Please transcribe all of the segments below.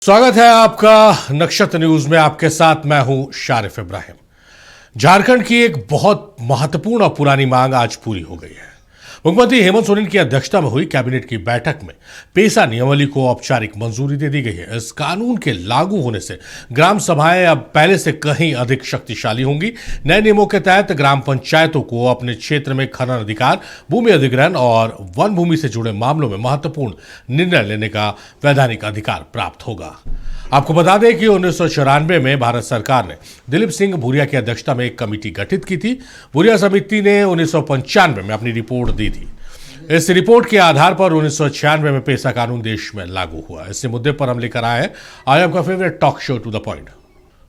स्वागत है आपका नक्षत्र न्यूज में। आपके साथ मैं हूं शारिफ इब्राहिम। झारखंड की एक बहुत महत्वपूर्ण और पुरानी मांग आज पूरी हो गई है। मुख्यमंत्री हेमंत सोरेन की अध्यक्षता में हुई कैबिनेट की बैठक में पेसा नियमावली को औपचारिक मंजूरी दे दी गई है। इस कानून के लागू होने से ग्राम सभाएं अब पहले से कहीं अधिक शक्तिशाली होंगी। नए नियमों के तहत ग्राम पंचायतों को अपने क्षेत्र में खनन अधिकार, भूमि अधिग्रहण और वन भूमि से जुड़े मामलों में महत्वपूर्ण निर्णय लेने का वैधानिक अधिकार प्राप्त होगा। आपको बता दें कि 1994 में भारत सरकार ने दिलीप सिंह भूरिया की अध्यक्षता में एक कमेटी गठित की थी। भूरिया समिति ने 1995 में अपनी रिपोर्ट दी थी। इस रिपोर्ट के आधार पर 1996 में पेसा कानून देश में लागू हुआ। इसी मुद्दे पर हम लेकर आए हैं आज आपका favourite talk show to the point.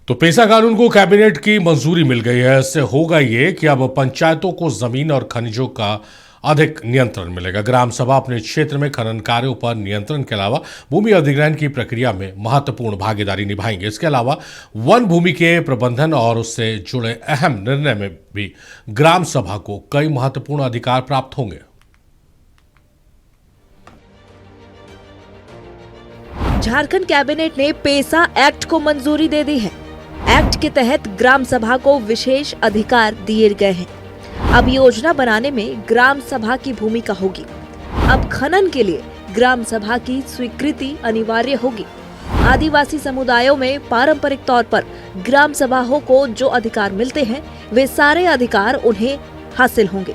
तो पेसा कानून को कैबिनेट की मंजूरी मिल गई है। इससे होगा ये कि अब पंचायतों को जमीन और खनिजों का अधिक नियंत्रण मिलेगा। ग्राम सभा अपने क्षेत्र में खनन कार्यों पर नियंत्रण के अलावा भूमि अधिग्रहण की प्रक्रिया में महत्वपूर्ण भागीदारी निभाएंगे। इसके अलावा वन भूमि के प्रबंधन और उससे जुड़े अहम निर्णय में भी ग्राम सभा को कई महत्वपूर्ण अधिकार प्राप्त होंगे। झारखंड कैबिनेट ने पेसा एक्ट को मंजूरी दे दी है। एक्ट के तहत ग्राम सभा को विशेष अधिकार दिए गए हैं। अब योजना बनाने में ग्राम सभा की भूमिका होगी। अब खनन के लिए ग्राम सभा की स्वीकृति अनिवार्य होगी। आदिवासी समुदायों में पारंपरिक तौर पर ग्राम सभाओं को जो अधिकार मिलते हैं, वे सारे अधिकार उन्हें हासिल होंगे।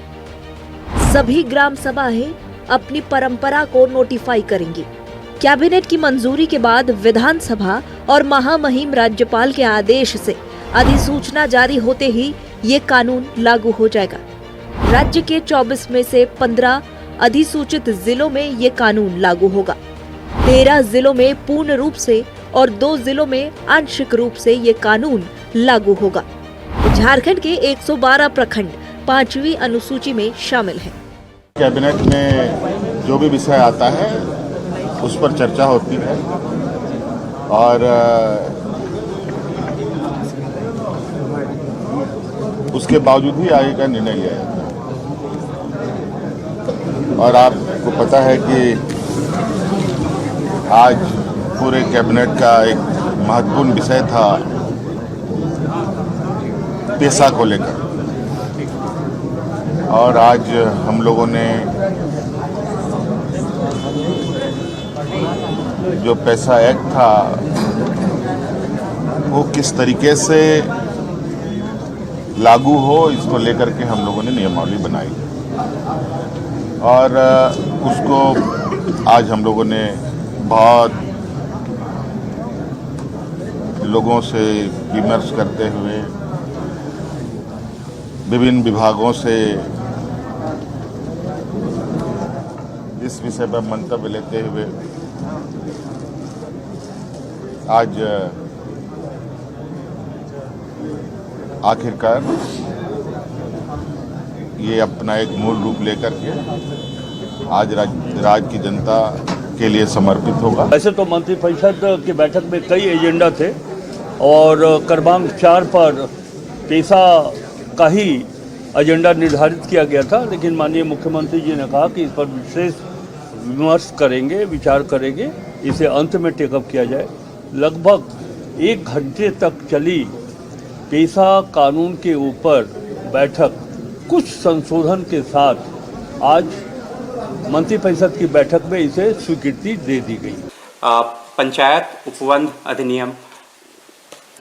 सभी ग्राम सभाएं अपनी परंपरा को नोटिफाई करेंगी। कैबिनेट की मंजूरी के बाद विधानसभा और महामहिम राज्यपाल के आदेश से अधिसूचना जारी होते ही ये कानून लागू हो जाएगा। राज्य के 24 में से 15 अधिसूचित जिलों में ये कानून लागू होगा। 13 जिलों में पूर्ण रूप से और 2 जिलों में आंशिक रूप से ये कानून लागू होगा। झारखंड के 112 प्रखंड 5वीं अनुसूची में शामिल हैं। कैबिनेट में जो भी विषय आता है उस पर चर्चा होती है और उसके बावजूद ही आगे का निर्णय लिया जाता है। और आपको पता है कि आज पूरे कैबिनेट का एक महत्वपूर्ण विषय था पेसा को लेकर, और आज हम लोगों ने जो पेसा एक्ट था वो किस तरीके से लागू हो, इसको लेकर के हम लोगों ने नियमावली बनाई और उसको आज हम लोगों ने बहुत लोगों से विमर्श करते हुए, विभिन्न विभागों से इस विषय पर मंतव्य लेते हुए आज आखिरकार ये अपना एक मूल रूप लेकर के आज राज्य की जनता के लिए समर्पित होगा। वैसे तो मंत्रिपरिषद की बैठक में कई एजेंडा थे और क्रमांक 4 पर पेसा का ही एजेंडा निर्धारित किया गया था, लेकिन माननीय मुख्यमंत्री जी ने कहा कि इस पर विशेष विमर्श करेंगे, विचार करेंगे, इसे अंत में टेकअप किया जाए। लगभग 1 घंटे तक चली पेसा कानून के ऊपर बैठक कुछ संशोधन के साथ आज मंत्रिपरिषद की बैठक में इसे स्वीकृति दे दी गई। पंचायत उपवन अधिनियम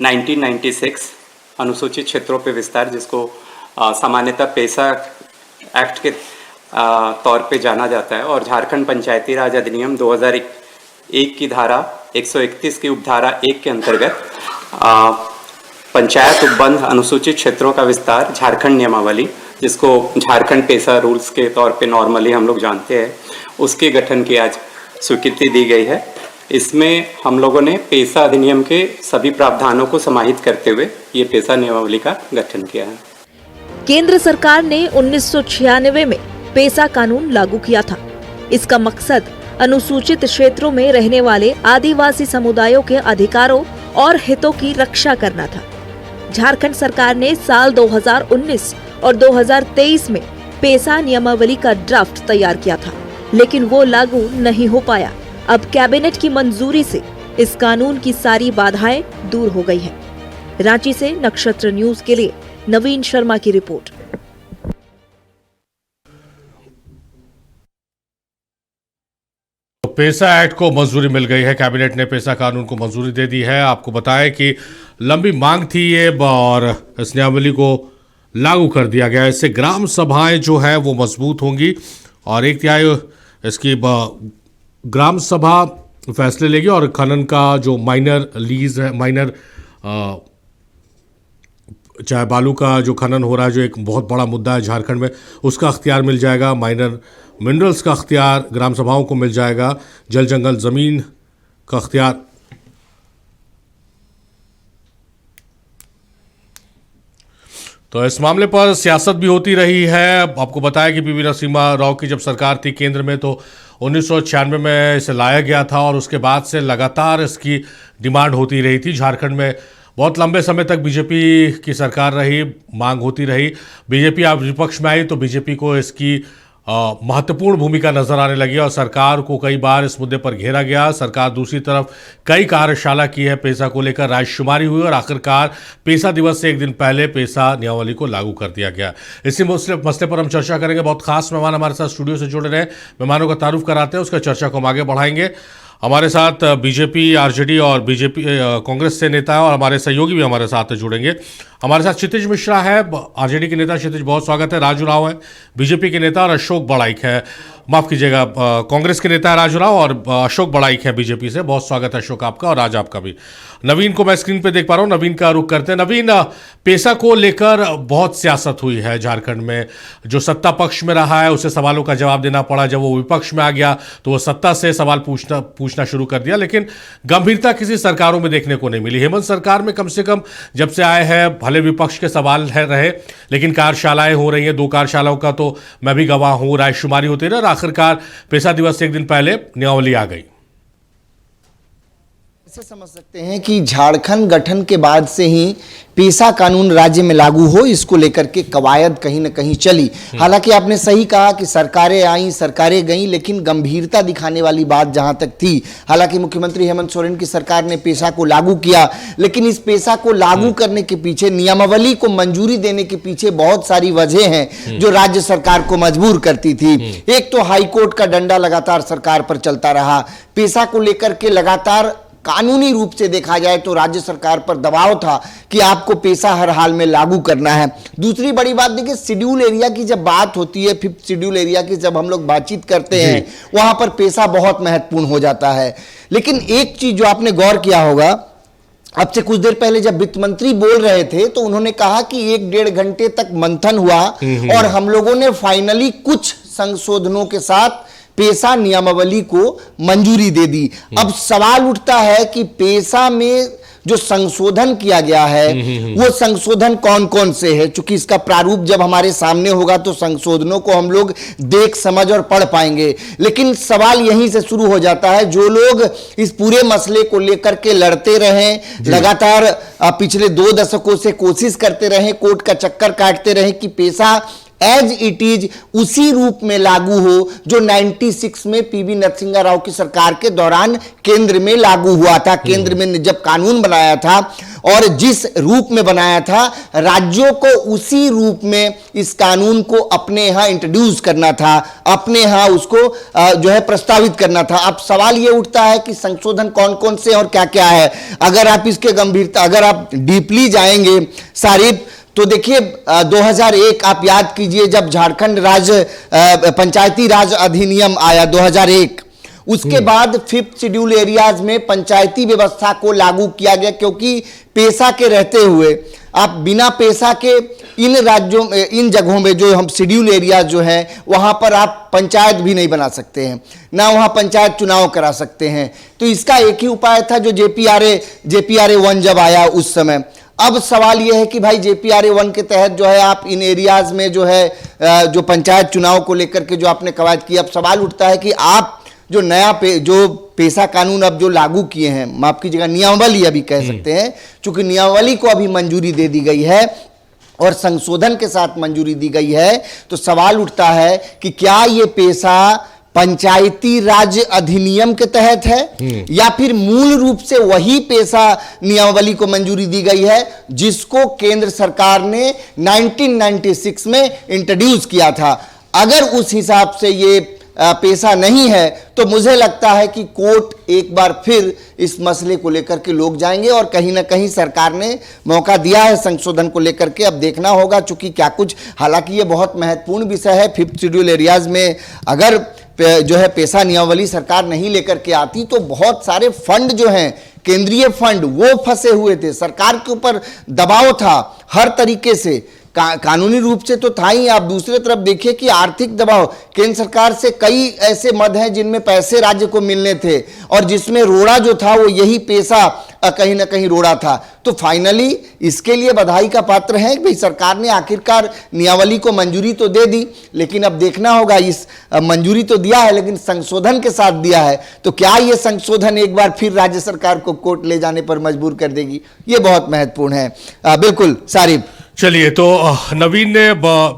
1996 अनुसूचित क्षेत्रों पे विस्तार, जिसको सामान्यतः पेसा एक्ट के तौर पे जाना जाता है, और झारखंड पंचायती राज अधिनियम 2001 की धारा 131 की उपधारा 1 के अंतर्गत पंचायत उपबंध अनुसूचित क्षेत्रों का विस्तार झारखंड नियमावली, जिसको झारखंड पेसा रूल्स के तौर पे नॉर्मली हम लोग जानते हैं, उसके गठन की आज स्वीकृति दी गई है। इसमें हम लोगों ने पेसा अधिनियम के सभी प्रावधानों को समाहित करते हुए ये पेसा नियमावली का गठन किया है। केंद्र सरकार ने 1996 में पेसा कानून लागू किया था। इसका मकसद अनुसूचित क्षेत्रों में रहने वाले आदिवासी समुदायों के अधिकारों और हितों की रक्षा करना था। झारखंड सरकार ने साल 2019 और 2023 में पेसा नियमावली का ड्राफ्ट तैयार किया था, लेकिन वो लागू नहीं हो पाया। अब कैबिनेट की मंजूरी से इस कानून की सारी बाधाएं दूर हो गई हैं। रांची से नक्षत्र न्यूज के लिए नवीन शर्मा की रिपोर्ट। पेसा एक्ट को मंजूरी मिल गई है। कैबिनेट ने पेसा कानून को मंजूरी दे दी है। आपको बताएं कि लंबी मांग थी ये और इस नियमावली को लागू कर दिया गया। इससे ग्राम सभाएं जो है वो मजबूत होंगी और 1/3 इसकी ग्राम सभा फैसले लेगी और खनन का जो माइनर लीज है, माइनर चाहे बालू का जो खनन हो रहा है, जो एक बहुत बड़ा मुद्दा है झारखंड में, उसका अख्तियार मिल जाएगा। माइनर मिनरल्स का अख्तियार ग्राम सभाओं को मिल जाएगा। जल जंगल ज़मीन का अख्तियार तो इस मामले पर सियासत भी होती रही है। आपको बताया कि पीवी नरसिम्हा राव की जब सरकार थी केंद्र में तो 1996 में इसे लाया गया था और उसके बाद से लगातार इसकी डिमांड होती रही थी। झारखंड में बहुत लंबे समय तक बीजेपी की सरकार रही, मांग होती रही। बीजेपी अब विपक्ष में आई तो बीजेपी को इसकी महत्वपूर्ण भूमिका नजर आने लगी और सरकार को कई बार इस मुद्दे पर घेरा गया। सरकार दूसरी तरफ कई कार्यशाला की है पेसा को लेकर, रायशुमारी हुई और आखिरकार पेसा दिवस से एक दिन पहले पेसा नियमावली को लागू कर दिया गया। इसी मसले पर हम चर्चा करेंगे। बहुत खास मेहमान हमारे साथ स्टूडियो से जुड़े रहे। मेहमानों का तारुफ कराते हैं, उसका चर्चा को हम आगे बढ़ाएंगे। हमारे साथ बीजेपी, आरजेडी और बीजेपी कांग्रेस से नेता है और हमारे सहयोगी भी हमारे साथ जुड़ेंगे। हमारे साथ क्षितिज मिश्रा है, आरजेडी के नेता। क्षितिज, बहुत स्वागत है। राजू राव है बीजेपी के नेता और अशोक बड़ाइक है, माफ कीजिएगा, कांग्रेस के नेता है राजू राव और अशोक बड़ाइक है बीजेपी से। बहुत स्वागत है अशोक आपका और राज आपका भी। नवीन को मैं स्क्रीन पे देख पा रहा हूँ, नवीन का रुख करते हैं। नवीन, पेसा को लेकर बहुत सियासत हुई है झारखंड में। जो सत्ता पक्ष में रहा है उसे सवालों का जवाब देना पड़ा, जब वो विपक्ष में आ गया तो वो सत्ता से सवाल पूछना शुरू कर दिया, लेकिन गंभीरता किसी सरकारों में देखने को नहीं मिली। हेमंत सरकार में कम से कम जब से आए हैं, भले विपक्ष के सवाल रहे लेकिन कार्यशालाएं हो रही हैं। 2 कार्यशालाओं का तो मैं भी गवाह हूं, रायशुमारी होती रही और आखिरकार पेसा दिवस से एक दिन पहले नियमावली आ गई। ऐसे समझ सकते हैं कि झारखंड गठन के बाद से ही पेसा कानून राज्य में लागू हो, इसको लेकर के कवायद कहीं ना कहीं चली। हालांकि आपने सही कहा कि सरकारें आई, सरकारें गईं, लेकिन गंभीरता दिखाने वाली बात जहां तक थी, हालांकि मुख्यमंत्री हेमंत सोरेन की सरकार ने पेसा को लागू किया, लेकिन इस पेसा को लागू करने के पीछे, नियमावली को मंजूरी देने के पीछे बहुत सारी वजह हैं जो राज्य सरकार को मजबूर करती थी। एक तो हाईकोर्ट का डंडा लगातार सरकार पर चलता रहा। पेसा को लेकर के लगातार कानूनी रूप से देखा जाए तो राज्य सरकार पर दबाव था कि आपको पेसा हर हाल में लागू करना है। दूसरी बड़ी बात देखिए, शेड्यूल एरिया की जब बात होती है, 5th शेड्यूल एरिया की जब हम लोग बातचीत करते हैं, वहां पर पेसा बहुत महत्वपूर्ण हो जाता है। लेकिन एक चीज जो आपने गौर किया होगा, अब से कुछ देर पहले जब वित्त मंत्री बोल रहे थे तो उन्होंने कहा कि 1-1.5 घंटे तक मंथन हुआ और हम लोगों ने फाइनली कुछ संशोधनों के साथ पेसा नियमावली को मंजूरी दे दी। अब सवाल उठता है कि पेसा में जो संशोधन किया गया है वो संशोधन कौन कौन से है। चूंकि इसका प्रारूप जब हमारे सामने होगा तो संशोधनों को हम लोग देख, समझ और पढ़ पाएंगे, लेकिन सवाल यहीं से शुरू हो जाता है। जो लोग इस पूरे मसले को लेकर के लड़ते रहे, लगातार पिछले 2 दशकों से कोशिश करते रहे, कोर्ट का चक्कर काटते रहे कि पेसा एज इट इज उसी रूप में लागू हो जो 96 में पीवी नरसिम्हा राव की सरकार के दौरान केंद्र में लागू हुआ था। केंद्र में जब कानून बनाया था और जिस रूप में बनाया था, राज्यों को उसी रूप में इस कानून को अपने यहां इंट्रोड्यूस करना था, अपने यहां उसको जो है प्रस्तावित करना था। अब सवाल यह उठता है कि संशोधन कौन कौन से और क्या क्या है। अगर आप इसके गंभीरता, अगर आप डीपली जाएंगे सारी, तो देखिए 2001 आप याद कीजिए जब झारखंड राज्य पंचायती राज अधिनियम आया 2001, उसके बाद 5th शेड्यूल एरियाज में पंचायती व्यवस्था को लागू किया गया, क्योंकि पेसा के रहते हुए आप बिना पेसा के इन राज्यों में, इन जगहों में जो हम शेड्यूल एरिया जो हैं वहां पर आप पंचायत भी नहीं बना सकते हैं, ना वहां पंचायत चुनाव करा सकते हैं। तो इसका एक ही उपाय था जो JPRA 1 जब आया उस समय। अब सवाल यह है कि भाई JPRA 1 के तहत जो है आप इन एरियाज में जो है जो पंचायत चुनाव को लेकर के जो आपने कवायद की, अब सवाल उठता है कि आप जो नया जो पेसा कानून अब जो लागू किए हैं, माफ कीजिएगा नियमावली अभी कह सकते हैं, चूंकि नियमावली को अभी मंजूरी दे दी गई है और संशोधन के साथ मंजूरी दी गई है, तो सवाल उठता है कि क्या ये पेसा पंचायती राज अधिनियम के तहत है या फिर मूल रूप से वही पेशा नियमावली को मंजूरी दी गई है जिसको केंद्र सरकार ने 1996 में इंट्रोड्यूस किया था। अगर उस हिसाब से ये पेशा नहीं है तो मुझे लगता है कि कोर्ट एक बार फिर इस मसले को लेकर के लोग जाएंगे और कहीं ना कहीं सरकार ने मौका दिया है संशोधन को लेकर के। अब देखना होगा चूंकि क्या कुछ, हालांकि ये बहुत महत्वपूर्ण विषय है। 5th शेड्यूल एरियाज में अगर जो है पेशा नियमावली सरकार नहीं लेकर के आती तो बहुत सारे फंड जो हैं केंद्रीय फंड वो फंसे हुए थे, सरकार के ऊपर दबाव था हर तरीके से, कानूनी रूप से तो था ही। आप दूसरी तरफ देखिए कि आर्थिक दबाव, केंद्र सरकार से कई ऐसे मद हैं जिनमें पैसे राज्य को मिलने थे और जिसमें रोड़ा जो था वो यही पेशा कहीं ना कहीं रोड़ा था। तो फाइनली इसके लिए बधाई का पात्र है भाई, सरकार ने आखिरकार नियमावली को मंजूरी तो दे दी, लेकिन अब देखना होगा, इस मंजूरी तो दिया है लेकिन संशोधन के साथ दिया है, तो क्या ये संशोधन एक बार फिर राज्य सरकार को कोर्ट ले जाने पर मजबूर कर देगी, ये बहुत महत्वपूर्ण है। बिल्कुल सारिब। चलिए, तो नवीन ने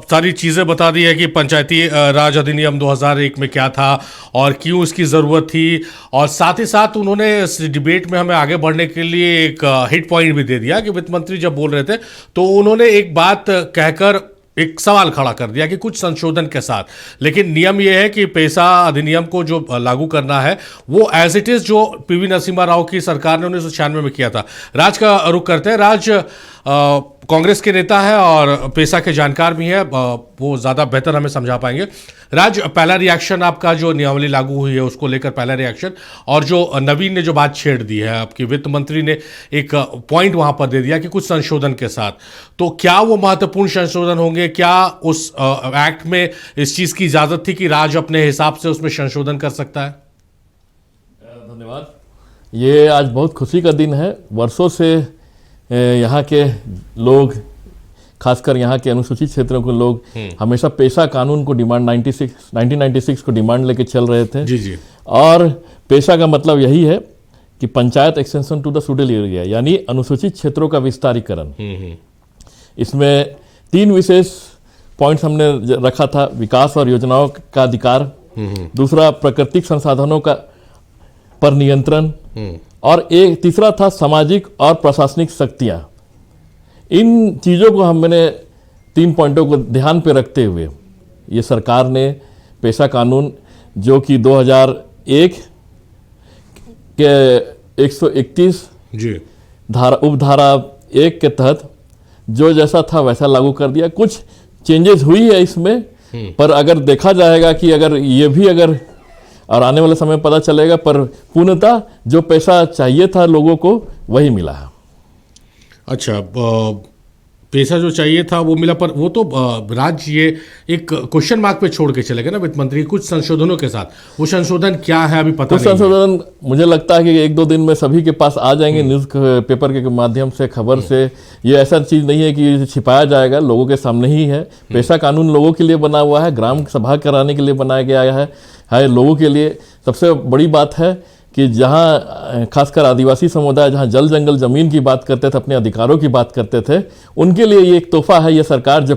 सारी चीज़ें बता दी है कि पंचायती राज अधिनियम 2001 में क्या था और क्यों इसकी ज़रूरत थी, और साथ ही साथ उन्होंने इस डिबेट में हमें आगे बढ़ने के लिए एक हिट पॉइंट भी दे दिया कि वित्त मंत्री जब बोल रहे थे तो उन्होंने एक बात कहकर एक सवाल खड़ा कर दिया कि कुछ संशोधन के साथ, लेकिन नियम यह है कि पेशा अधिनियम को जो लागू करना है वो एज इट इज़ जो पीवी नरसिम्हा राव की सरकार ने 1996 में किया था। राज का रुख करते हैं। राज कांग्रेस के नेता है और पेशा के जानकार भी हैं, वो ज़्यादा बेहतर हमें समझा पाएंगे। राज, पहला रिएक्शन आपका जो नियमावली लागू हुई है उसको लेकर पहला रिएक्शन, और जो नवीन ने जो बात छेड़ दी है, आपकी वित्त मंत्री ने एक पॉइंट वहां पर दे दिया कि कुछ संशोधन के साथ, तो क्या वो महत्वपूर्ण संशोधन होंगे? क्या उस एक्ट में इस चीज़ की इजाज़त थी कि राज अपने हिसाब से उसमें संशोधन कर सकता है? धन्यवाद। ये आज बहुत खुशी का दिन है। वर्षों से यहाँ के लोग, खासकर यहाँ के अनुसूचित क्षेत्रों के लोग हमेशा पेशा कानून को डिमांड 1996 को डिमांड लेके चल रहे थे। जी जी। और पेशा का मतलब यही है कि panchayat extension to the schedule area, यानी अनुसूचित क्षेत्रों का विस्तारीकरण। इसमें 3 विशेष पॉइंट्स हमने रखा था। विकास और योजनाओं का अधिकार, दूसरा प्राकृतिक संसाधनों का पर नियंत्रण, और एक तीसरा था सामाजिक और प्रशासनिक शक्तियां। इन चीज़ों को हमने 3 पॉइंटों को ध्यान पे रखते हुए ये सरकार ने पेशा कानून, जो कि 2001 के 131 जी उपधारा 1 के तहत जो जैसा था वैसा लागू कर दिया। कुछ चेंजेस हुई है इसमें, पर अगर देखा जाएगा कि अगर ये भी और आने वाले समय पता चलेगा, पर पूर्णतः जो पैसा चाहिए था लोगों को वही मिला है। अच्छा, पैसा जो चाहिए था वो मिला, पर वो तो राज्य ये एक क्वेश्चन मार्क पे छोड़ के चले गए ना वित्त मंत्री, कुछ संशोधनों के साथ। वो संशोधन क्या है अभी पता नहीं। संशोधन मुझे लगता है कि 1-2 दिन में सभी के पास आ जाएंगे, न्यूज़ पेपर के माध्यम से, खबर से। ये ऐसा चीज़ नहीं है कि छिपाया जाएगा, लोगों के सामने ही है। पेशा कानून लोगों के लिए बना हुआ है, ग्राम सभा कराने के लिए बनाया गया है लोगों के लिए। सबसे बड़ी बात है कि जहाँ खासकर आदिवासी समुदाय जहाँ जल जंगल ज़मीन की बात करते थे, अपने अधिकारों की बात करते थे, उनके लिए ये एक तोहफा है। ये सरकार, जो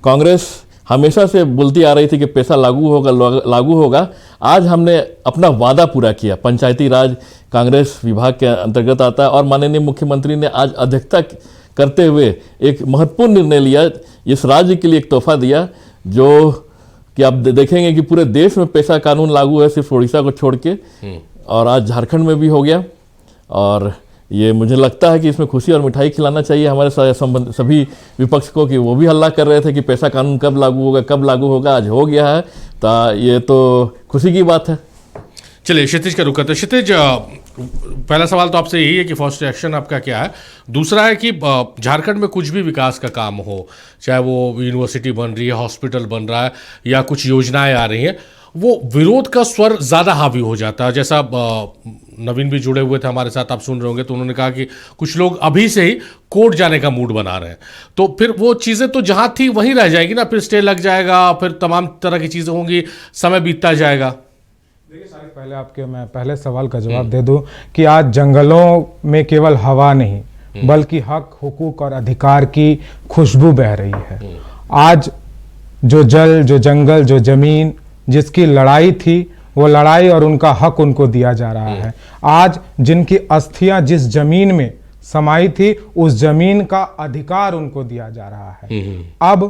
कांग्रेस हमेशा से बोलती आ रही थी कि पैसा लागू होगा, आज हमने अपना वादा पूरा किया। पंचायती राज कांग्रेस विभाग के अंतर्गत आता है और माननीय मुख्यमंत्री ने आज अध्यक्षता करते हुए एक महत्वपूर्ण निर्णय लिया, इस राज्य के लिए एक तोहफा दिया, जो कि आप देखेंगे कि पूरे देश में पेशा कानून लागू है, सिर्फ उड़ीसा को छोड़ के, और आज झारखंड में भी हो गया। और ये मुझे लगता है कि इसमें खुशी और मिठाई खिलाना चाहिए हमारे सभी विपक्ष को, कि वो भी हल्ला कर रहे थे कि पेशा कानून कब लागू होगा, आज हो गया है, तो ये तो खुशी की बात है। चलिए, क्षितिज का रुख करते हैं। क्षितिज, पहला सवाल तो आपसे यही है कि फर्स्ट रिएक्शन आपका क्या है। दूसरा है कि झारखंड में कुछ भी विकास का काम हो, चाहे वो यूनिवर्सिटी बन रही है, हॉस्पिटल बन रहा है, या कुछ योजनाएं आ रही हैं, वो विरोध का स्वर ज़्यादा हावी हो जाता है। जैसा नवीन भी जुड़े हुए थे हमारे साथ, आप सुन रहे होंगे, तो उन्होंने कहा कि कुछ लोग अभी से ही कोर्ट जाने का मूड बना रहे हैं, तो फिर वो चीज़ें तो जहाँ थी वहीं रह जाएगी ना, फिर स्टे लग जाएगा, फिर तमाम तरह की चीज़ें होंगी, समय बीतता जाएगा। देखिए सारे, पहले मैं पहले सवाल का जवाब दे दूं कि आज जंगलों में केवल हवा नहीं बल्कि हक, हुकूक और अधिकार की खुशबू बह रही है। आज जो जल, जो जंगल, जो जमीन, जिसकी लड़ाई थी वो लड़ाई और उनका हक उनको दिया जा रहा है। आज जिनकी अस्थियां जिस जमीन में समाई थी उस जमीन का अधिकार उनको दिया जा रहा है। अब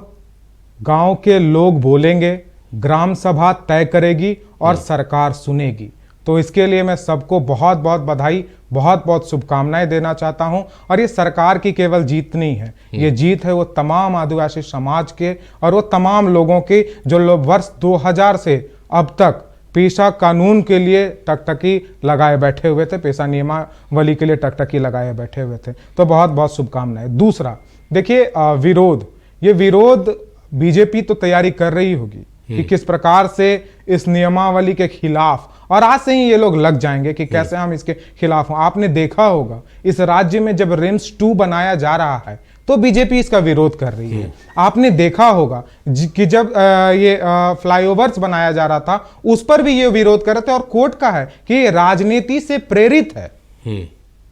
गांव के लोग बोलेंगे, ग्राम सभा तय करेगी और सरकार सुनेगी। तो इसके लिए मैं सबको बहुत बहुत बधाई, बहुत बहुत शुभकामनाएं देना चाहता हूं। और ये सरकार की केवल जीत नहीं है, ये जीत है वो तमाम आदिवासी समाज के और वो तमाम लोगों के जो लोग वर्ष 2000 से अब तक पेशा कानून के लिए टकटकी लगाए बैठे हुए थे, पेशा नियमावली के लिए टकटकी लगाए बैठे हुए थे। तो बहुत बहुत शुभकामनाएं। दूसरा देखिए, विरोध, ये विरोध बीजेपी तो तैयारी कर रही होगी कि किस प्रकार से इस नियमावली के खिलाफ, और आज से ही ये लोग लग जाएंगे कि कैसे हम इसके खिलाफ हों। आपने देखा होगा इस राज्य में जब रिम्स 2 बनाया जा रहा है तो बीजेपी इसका विरोध कर रही है। आपने देखा होगा कि जब ये फ्लाईओवर्स बनाया जा रहा था उस पर भी ये विरोध कर रहे थे, और कोर्ट का है कि ये राजनीति से प्रेरित है।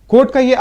कोर्ट का ये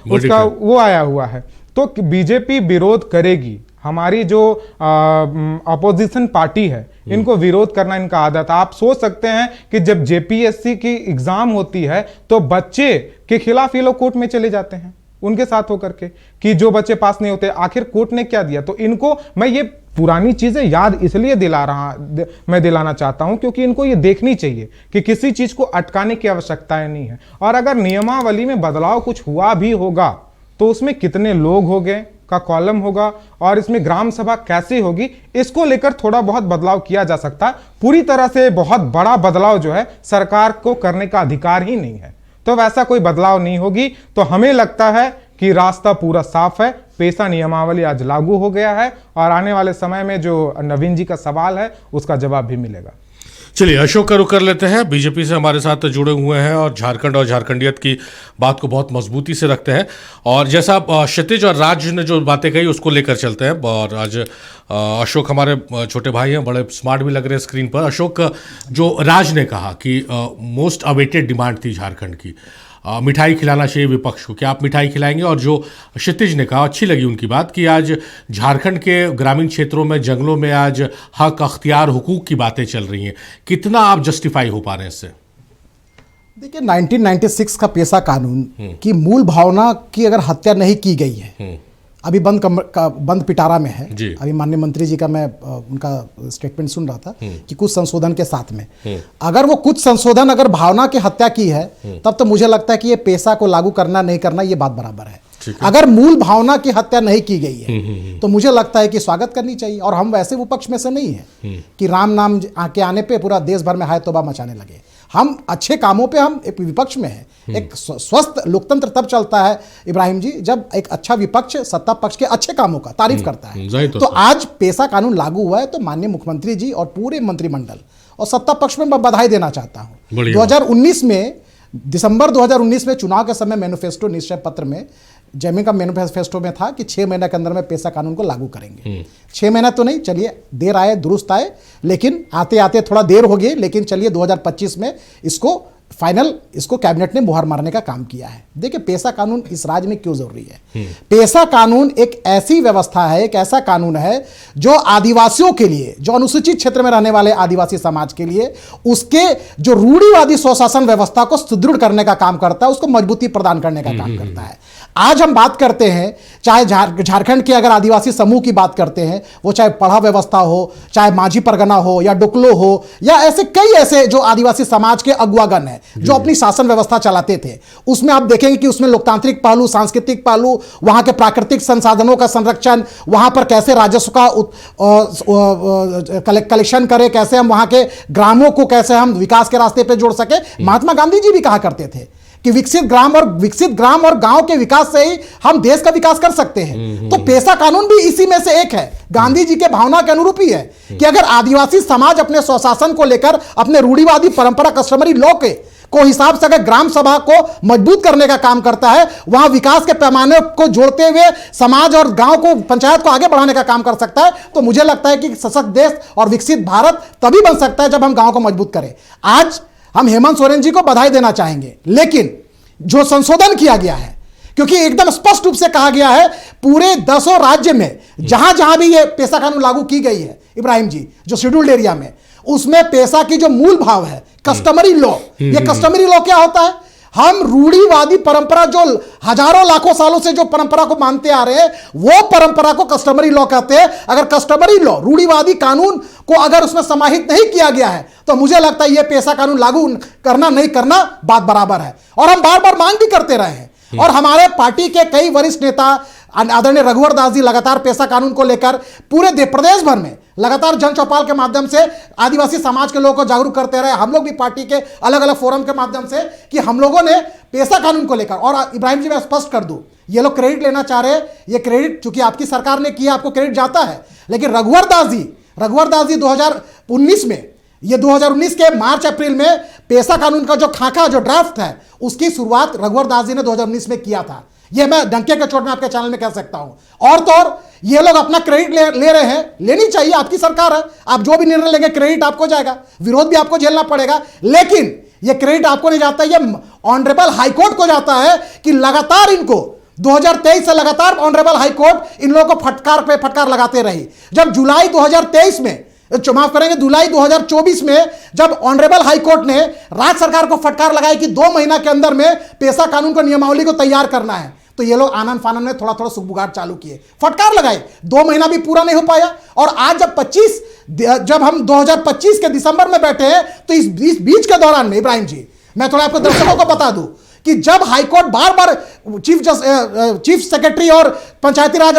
उसका वो आया हुआ है। तो बीजेपी विरोध करेगी। हमारी जो अपोजिशन पार्टी है इनको विरोध करना इनका आदत है। आप सोच सकते हैं कि जब जेपीएससी की एग्जाम होती है तो बच्चे के खिलाफ ये लोग कोर्ट में चले जाते हैं उनके साथ होकर के, कि जो बच्चे पास नहीं होते, आखिर कोर्ट ने क्या दिया। तो इनको मैं ये पुरानी चीजें याद इसलिए मैं दिलाना चाहता हूं क्योंकि इनको ये देखनी चाहिए कि किसी चीज को अटकाने की आवश्यकता नहीं है। और अगर नियमावली में बदलाव कुछ हुआ भी होगा तो उसमें कितने लोग हो गए का कॉलम होगा और इसमें ग्राम सभा कैसे होगी, इसको लेकर थोड़ा बहुत बदलाव किया जा सकता है। पूरी तरह से बहुत बड़ा बदलाव जो है सरकार को करने का अधिकार ही नहीं है, तो वैसा कोई बदलाव नहीं होगी। तो हमें लगता है कि रास्ता पूरा साफ है। पेशा नियमावली आज लागू हो गया है और आने वाले समय में जो नवीन जी का सवाल है उसका जवाब भी मिलेगा। चलिए, अशोक का रुख कर लेते हैं। बीजेपी से हमारे साथ जुड़े हुए हैं और झारखंड और झारखंडियत की बात को बहुत मजबूती से रखते हैं। और जैसा क्षितिज और राज ने जो बातें कही उसको लेकर चलते हैं। और आज अशोक हमारे छोटे भाई हैं, बड़े स्मार्ट भी लग रहे हैं स्क्रीन पर। अशोक, जो राज ने कहा कि मोस्ट अवेटेड डिमांड थी झारखंड की, मिठाई खिलाना चाहिए विपक्ष को, क्या आप मिठाई खिलाएंगे? और जो क्षितिज ने कहा, अच्छी लगी उनकी बात कि आज झारखंड के ग्रामीण क्षेत्रों में, जंगलों में आज हक, अख्तियार, हुकूक की बातें चल रही हैं, कितना आप जस्टिफाई हो पा रहे हैं इससे? देखिए, 1996 का पेशा कानून की मूल भावना की अगर हत्या नहीं की गई है, अभी बंद पिटारा में है। अभी माननीय मंत्री जी का मैं उनका स्टेटमेंट सुन रहा था कि कुछ संशोधन के साथ में अगर वो कुछ संशोधन अगर भावना की हत्या की है तब तो मुझे लगता है कि ये पेशा को लागू करना नहीं करना ये बात बराबर है। अगर मूल भावना की हत्या नहीं की गई है तो मुझे लगता है कि स्वागत करनी चाहिए। और हम वैसे विपक्ष में से नहीं है कि राम नाम के आने पे पूरा देश भर में हाय तौबा मचाने लगे। हम अच्छे कामों पे हम एक विपक्ष में हैं। एक स्वस्थ लोकतंत्र तब चलता है इब्राहिम जी जब एक अच्छा विपक्ष सत्ता पक्ष के अच्छे कामों का तारीफ करता है। तो आज पेशा कानून लागू हुआ है तो माननीय मुख्यमंत्री जी और पूरे मंत्रिमंडल और सत्ता पक्ष में मैं बधाई देना चाहता हूँ। 2019 में, दिसंबर 2019 में चुनाव के समय मैनिफेस्टो निश्चय पत्र में जमीन का मैनिफेस्टो में था कि 6 महीने के अंदर में पेशा कानून को लागू करेंगे। 6 महीना तो नहीं, चलिए देर आए दुरुस्त आए, लेकिन आते आते थोड़ा देर हो गई, लेकिन चलिए 2025 में इसको कैबिनेट ने मुहर मारने का काम किया है। देखिए, पेशा कानून इस राज्य में क्यों जरूरी है। पेशा कानून एक ऐसी व्यवस्था है, एक ऐसा कानून है जो आदिवासियों के लिए, जो अनुसूचित क्षेत्र में रहने वाले आदिवासी समाज के लिए, उसके जो रूढ़िवादी स्वशासन व्यवस्था को सुदृढ़ करने का काम करता है, उसको मजबूती प्रदान करने का काम करता है। आज हम बात करते हैं, चाहे झारखंड के अगर आदिवासी समूह की बात करते हैं, वो चाहे पढ़ा व्यवस्था हो, चाहे माझी परगना हो या डुकलो हो, या ऐसे कई ऐसे जो आदिवासी समाज के अगुवागण हैं जो अपनी शासन व्यवस्था चलाते थे, उसमें आप देखेंगे कि उसमें लोकतांत्रिक पहलू, सांस्कृतिक पहलू, वहां के प्राकृतिक संसाधनों का संरक्षण, वहां पर कैसे राजस्व का कलेक्शन करें, कैसे हम वहां के ग्रामों को कैसे हम विकास के रास्ते पर जोड़ सके। महात्मा गांधी जी भी कहा करते थे कि विकसित ग्राम और गांव के विकास से ही हम देश का विकास कर सकते हैं। तो पेशा कानून भी इसी में से एक है, गांधी जी के भावना के अनुरूप ही है कि अगर आदिवासी समाज अपने स्वशासन को लेकर अपने रूढ़िवादी परंपरा कस्टमरी लॉ को हिसाब से अगर ग्राम सभा को मजबूत करने का काम करता है, वहां विकास के पैमाने को जोड़ते हुए समाज और गांव को, पंचायत को आगे बढ़ाने का काम कर सकता है, तो मुझे लगता है कि सशक्त देश और विकसित भारत तभी बन सकता है जब हम गांव को मजबूत करें। आज हम हेमंत सोरेन जी को बधाई देना चाहेंगे, लेकिन जो संशोधन किया गया है, क्योंकि एकदम स्पष्ट रूप से कहा गया है पूरे 10 राज्य में जहां जहां भी ये पेशा कानून लागू की गई है इब्राहिम जी, जो शेड्यूल्ड एरिया में, उसमें पैसा की जो मूल भाव है, कस्टमरी लॉ, ये कस्टमरी लॉ क्या होता है? हम रूढ़िवादी परंपरा जो हजारों लाखों सालों से जो परंपरा को मानते आ रहे हैं, वो परंपरा को कस्टमरी लॉ कहते हैं। अगर कस्टमरी लॉ, रूढ़िवादी कानून को अगर उसमें समाहित नहीं किया गया है, तो मुझे लगता है यह पैसा कानून लागू करना नहीं करना बात बराबर है। और हम बार बार मांग भी करते रहे हैं, और हमारे पार्टी के कई वरिष्ठ नेता आदरणीय रघुवर दास जी लगातार पैसा कानून को लेकर पूरे प्रदेश भर में लगातार जन चौपाल के माध्यम से आदिवासी समाज के लोगों को जागरूक करते रहे। हम लोग भी पार्टी के अलग अलग फोरम के माध्यम से कि हम लोगों ने पैसा कानून को लेकर, और इब्राहिम जी मैं स्पष्ट कर दूं, ये लोग क्रेडिट लेना चाह रहे हैं, ये क्रेडिट चूंकि आपकी सरकार ने किया, आपको क्रेडिट जाता है, लेकिन रघुवर दास जी 2019 में, ये 2019 के मार्च अप्रैल में पैसा कानून का जो खाका, जो ड्राफ्ट है, उसकी शुरुआत रघुवर दास जी ने 2019 में किया था। ये मैं डंके के चोट में आपके चैनल में कह सकता हूं। और तो और ये लोग अपना क्रेडिट ले रहे हैं, लेनी चाहिए, आपकी सरकार है, आप जो भी निर्णय लेंगे क्रेडिट आपको जाएगा, विरोध भी आपको झेलना पड़ेगा, लेकिन ये क्रेडिट आपको नहीं जाता, ये ऑनरेबल हाईकोर्ट को जाता है कि लगातार इनको 2023 से लगातार ऑनरेबल हाईकोर्ट इन लोगों को फटकार पे फटकार लगाते रही। जब जुलाई 2023 में, माफ करेंगे, जुलाई 2024 में जब ऑनरेबल हाईकोर्ट ने राज्य सरकार को फटकार लगाई कि 2 महीना के अंदर में पैसा कानून को नियमावली को तैयार करना है, तो ये लोग आनंद फानंद में थोड़ा थोड़ा सुखबुगाट चालू किए, फटकार लगाए, 2 महीना भी पूरा नहीं हो पाया। और आज जब हम 2025 के दिसंबर में बैठे हैं, तो इस बीच के दौरान में इब्राहिम जी, मैं थोड़ा आपको दर्शकों को बता दूं कि जब हाईकोर्ट बार बार चीफ सेक्रेटरी और पंचायती राज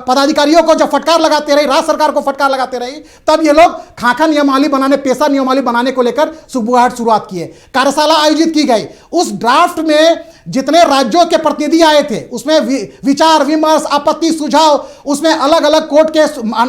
पदाधिकारियों को जब फटकार लगाते रही, राज्य सरकार को फटकार लगाते रही, तब ये लोग खाका नियमावली बनाने, पैसा नियमावली बनाने को लेकर सुखबुगाहट शुरुआत किए। कार्यशाला आयोजित की गई, उस ड्राफ्ट में जितने राज्यों के प्रतिनिधि आए थे, उसमें विचार विमर्श, आपत्ति, सुझाव, उसमें अलग अलग कोर्ट के,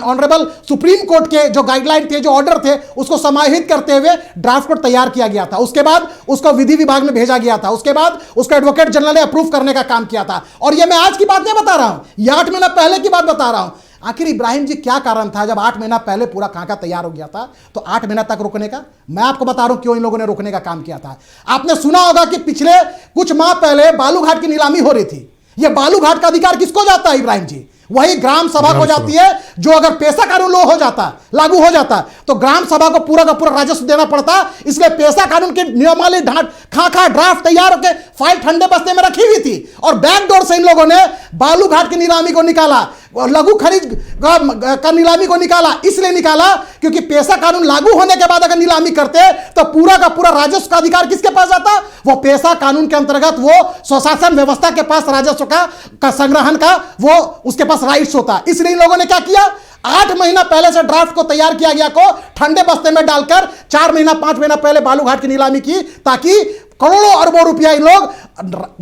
ऑनरेबल सुप्रीम कोर्ट के जो गाइडलाइन थे, जो ऑर्डर थे, उसको समाहित करते हुए ड्राफ्ट को तैयार किया गया था। उसके बाद उसको विधि विभाग में भेजा गया था, उसके बाद उसको एडवोकेट जनरल ने अप्रूव करने का काम किया था। और ये मैं आज की बात नहीं बता रहा हूं, ये 8 महीना पहले की बात बता रहा हूं। आखिर इब्राहिम जी क्या कारण था, जब 8 महीना पहले पूरा खाका तैयार हो गया था, तो 8 महीना तक रोकने का? मैं आपको बता रहा हूं क्यों इन लोगों ने रोकने का काम किया था। आपने सुना होगा कि पिछले कुछ माह पहले बालू घाट की नीलामी हो रही थी। यह बालू घाट का अधिकार किसको जाता है इब्राहिम जी? वही ग्राम सभा को जाती है, जो अगर पैसा कानून लागू हो जाता तो ग्राम सभा को पूरा का पूरा राजस्व देना पड़ता। इसलिए पैसा कानून की नियमावली खाका ड्राफ्ट तैयार होकर फाइल ठंडे बस्ते में रखी हुई थी, और बैकडोर से इन लोगों ने बालू घाट की नीलामी को निकाला, लघु खनिज का नीलामी को निकाला। इसलिए निकाला क्योंकि पैसा कानून लागू होने के बाद अगर नीलामी करते तो पूरा का पूरा राजस्व का अधिकार किसके पास जाता? वो पैसा कानून के अंतर्गत वो स्वशासन व्यवस्था के पास राजस्व का संग्रहण का वो उसके पास राइट्स होता। इसलिए इन लोगों ने क्या किया, 8 महीना पहले से ड्राफ्ट को तैयार किया गया को ठंडे बस्ते में डालकर 4 महीना 5 महीना पहले बालू घाट की नीलामी की, ताकि करोड़ों अरबों रुपया इन लोग,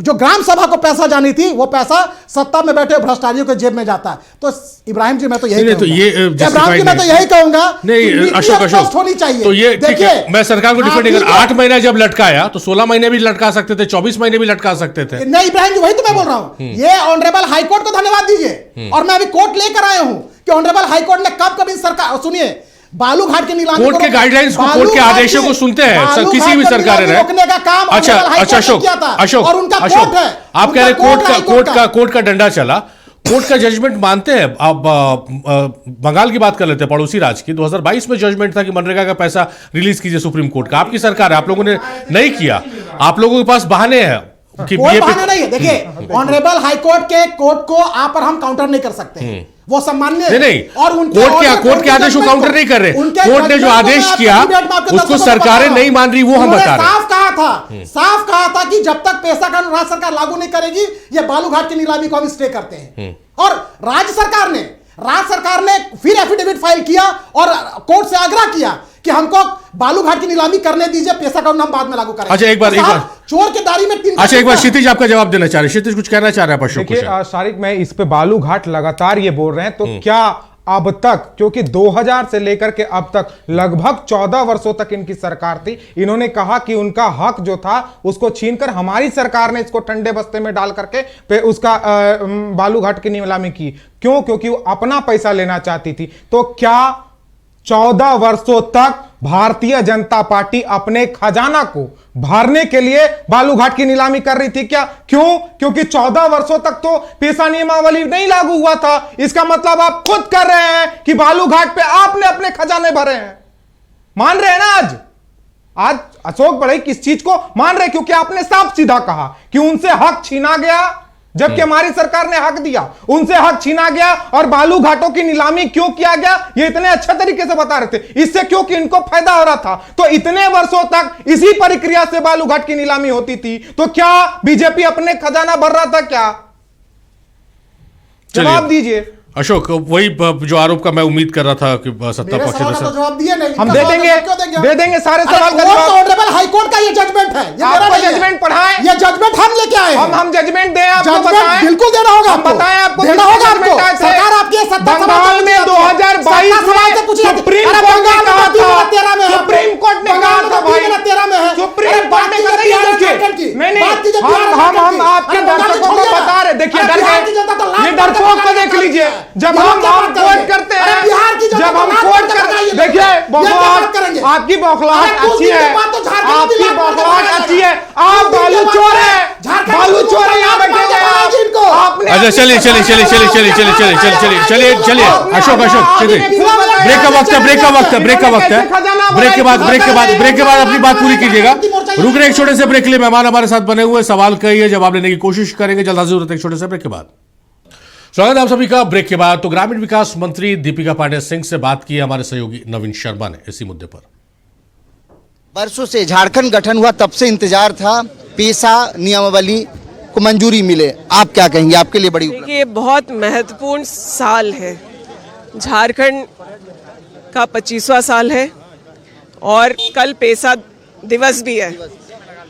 जो ग्राम सभा को पैसा जानी थी, वो पैसा सत्ता में बैठे भ्रष्टाचारियों के जेब में जाता है। तो इब्राहिम जी मैं तो यही कहूंगा, नहीं अशोक होनी चाहिए। तो ये देखिए, मैं सरकार को डिफेंड नहीं कर, 8 महीना जब लटकाया तो 16 महीने भी लटका सकते थे, 24 महीने भी लटका सकते थे। नहीं इब्राहिम जी, वही तो मैं बोल रहा हूं, ये ऑनरेबल हाईकोर्ट को धन्यवाद दीजिए। और मैं अभी कोर्ट लेकर आया हूं कि ऑनरेबल हाईकोर्ट ने कब इन सरकार, सुनिए, बालू घाट की नीलामी, कोर्ट के गाइडलाइंस को, कोर्ट के आदेशों को सुनते हैं किसी भी सरकार ने रोकने का काम। अच्छा अशोक, और उनका कोर्ट है, आप कह रहे कोर्ट का डंडा चला, कोर्ट का जजमेंट मानते हैं आप? बंगाल की बात कर लेते हैं, पड़ोसी राज्य की। 2022 में जजमेंट था कि मनरेगा का पैसा रिलीज कीजिए सुप्रीम कोर्ट का। आपकी सरकार है, आप लोगों ने नहीं किया, आप लोगों के पास बहाने हैं कि कोई बहाना नहीं है। देखिए, ऑनरेबल हाईकोर्ट के कोर्ट को आप और हम काउंटर नहीं कर सकते, वो सम्मान्य नहीं, और कोर्ट के आदेश को काउंटर नहीं कर रहे। कोर्ट ने जो आदेश किया उसको सरकारें नहीं मान रही, वो हम बता रहे हैं। साफ कहा था कि जब तक पैसा कानून राज्य सरकार लागू नहीं करेगी, ये बालू घाट की नीलामी को हम स्टे करते हैं। और राज्य सरकार ने फिर एफिडेविट फाइल किया और कोर्ट से आग्रह किया कि हमको बालू घाट की नीलामी करने दीजिए, पैसा कानून हम बाद में लागू करेंगे। अच्छा एक बार चोर के दारी में 3। अच्छा एक बार क्षितिज आपका जवाब देना चाह रहे हैं। क्षितिज कुछ कहना चाह रहे हैं अशोक को? शारिक, मैं इस पे बालू घाट लगातार ये बोल रहे हैं, तो क्या अब तक, क्योंकि 2000 से लेकर के अब तक लगभग 14 वर्षों तक इनकी सरकार थी, इन्होंने कहा कि उनका हक जो था उसको छीनकर हमारी सरकार ने इसको ठंडे बस्ते में डाल करके उसका बालू घाट की नीलामी की। क्यों? क्योंकि वो अपना पैसा लेना चाहती थी। तो क्या 14 वर्षों तक भारतीय जनता पार्टी अपने खजाना को भरने के लिए बालू घाट की नीलामी कर रही थी क्या? क्यों? क्योंकि 14 वर्षों तक तो पैसा नियमावली नहीं लागू हुआ था। इसका मतलब आप खुद कर रहे हैं कि बालू घाट पे आपने अपने खजाने भरे हैं। मान रहे हैं ना आज? आज अशोक बढ़ई किस चीज को मान रहे? क्योंकि आपने साफ सीधा कहा कि उनसे हक छीना गया, जबकि हमारी सरकार ने हक दिया। उनसे हक छीना गया और बालू घाटों की नीलामी क्यों किया गया ये इतने अच्छे तरीके से बता रहे थे। इससे क्योंकि इनको फायदा हो रहा था। तो इतने वर्षों तक इसी प्रक्रिया से बालू घाट की नीलामी होती थी, तो क्या बीजेपी अपने खजाना भर रहा था क्या? जवाब दीजिए अशोक। वही जो आरोप का मैं उम्मीद कर रहा था कि सत्ता पक्ष जवाब दिए नहीं, हम दे देंगे सारे सवाल का जवाब। ऑनरेबल हाई कोर्ट का ये जजमेंट है, ये मेरा नहीं है। जजमेंट पढ़ाएं, ये जजमेंट हम लेके आए हैं। हम जजमेंट दें आपको, जजमेंट बिल्कुल देना होगा, हम बताएं आपको, देना होगा आपको। सरकार आपकी सत्ता बंगाल में 2022 में सुप्रीम कोर्ट ने कहा था, सुप्रीम कोर्ट ने कहा था भाई, सुप्रीम कोर्ट ने कहा हम आपके दर्शकों को बता रहे। देखिए ये डरपोक को देख लीजिए, जब हम कोर्ट करते हैं, जब हम कोर्ट करते हैं, देखिए बौखलाहट, आपकी बौखलाहट अच्छी है, आपकी बौखलाहट अच्छी है। आप बालू चोर है, बालू चोर है, यहाँ बैठे हुए आपने। अच्छा चलिए चलिए चलिए चलिए चलिए चलिए चलिए चलिए चलिए चलिए चलिए अशोक चलिए, ब्रेक का वक्त है, ब्रेक का वक्त है, ब्रेक का वक्त है। ब्रेक के बाद अपनी बात पूरी कीजिएगा। रुक रहे एक छोटे से ब्रेक के लिए। मेहमान हमारे साथ बने हुए, सवाल कहिए, जवाब लेने की कोशिश करेंगे जल्द हाजिर होते एक छोटे से ब्रेक के बाद। स्वागत है आप सभी का ब्रेक के बाद। तो ग्रामीण विकास मंत्री दीपिका पांडे सिंह से बात की हमारे सहयोगी नवीन शर्मा ने इसी मुद्दे पर। वर्षों से झारखंड गठन हुआ तब से इंतजार था पेशा नियमावली को मंजूरी मिले। आप क्या कहेंगे, आपके लिए बड़ी? देखिए बहुत महत्वपूर्ण साल है, झारखंड का 25वां साल है और कल पेशा दिवस भी है।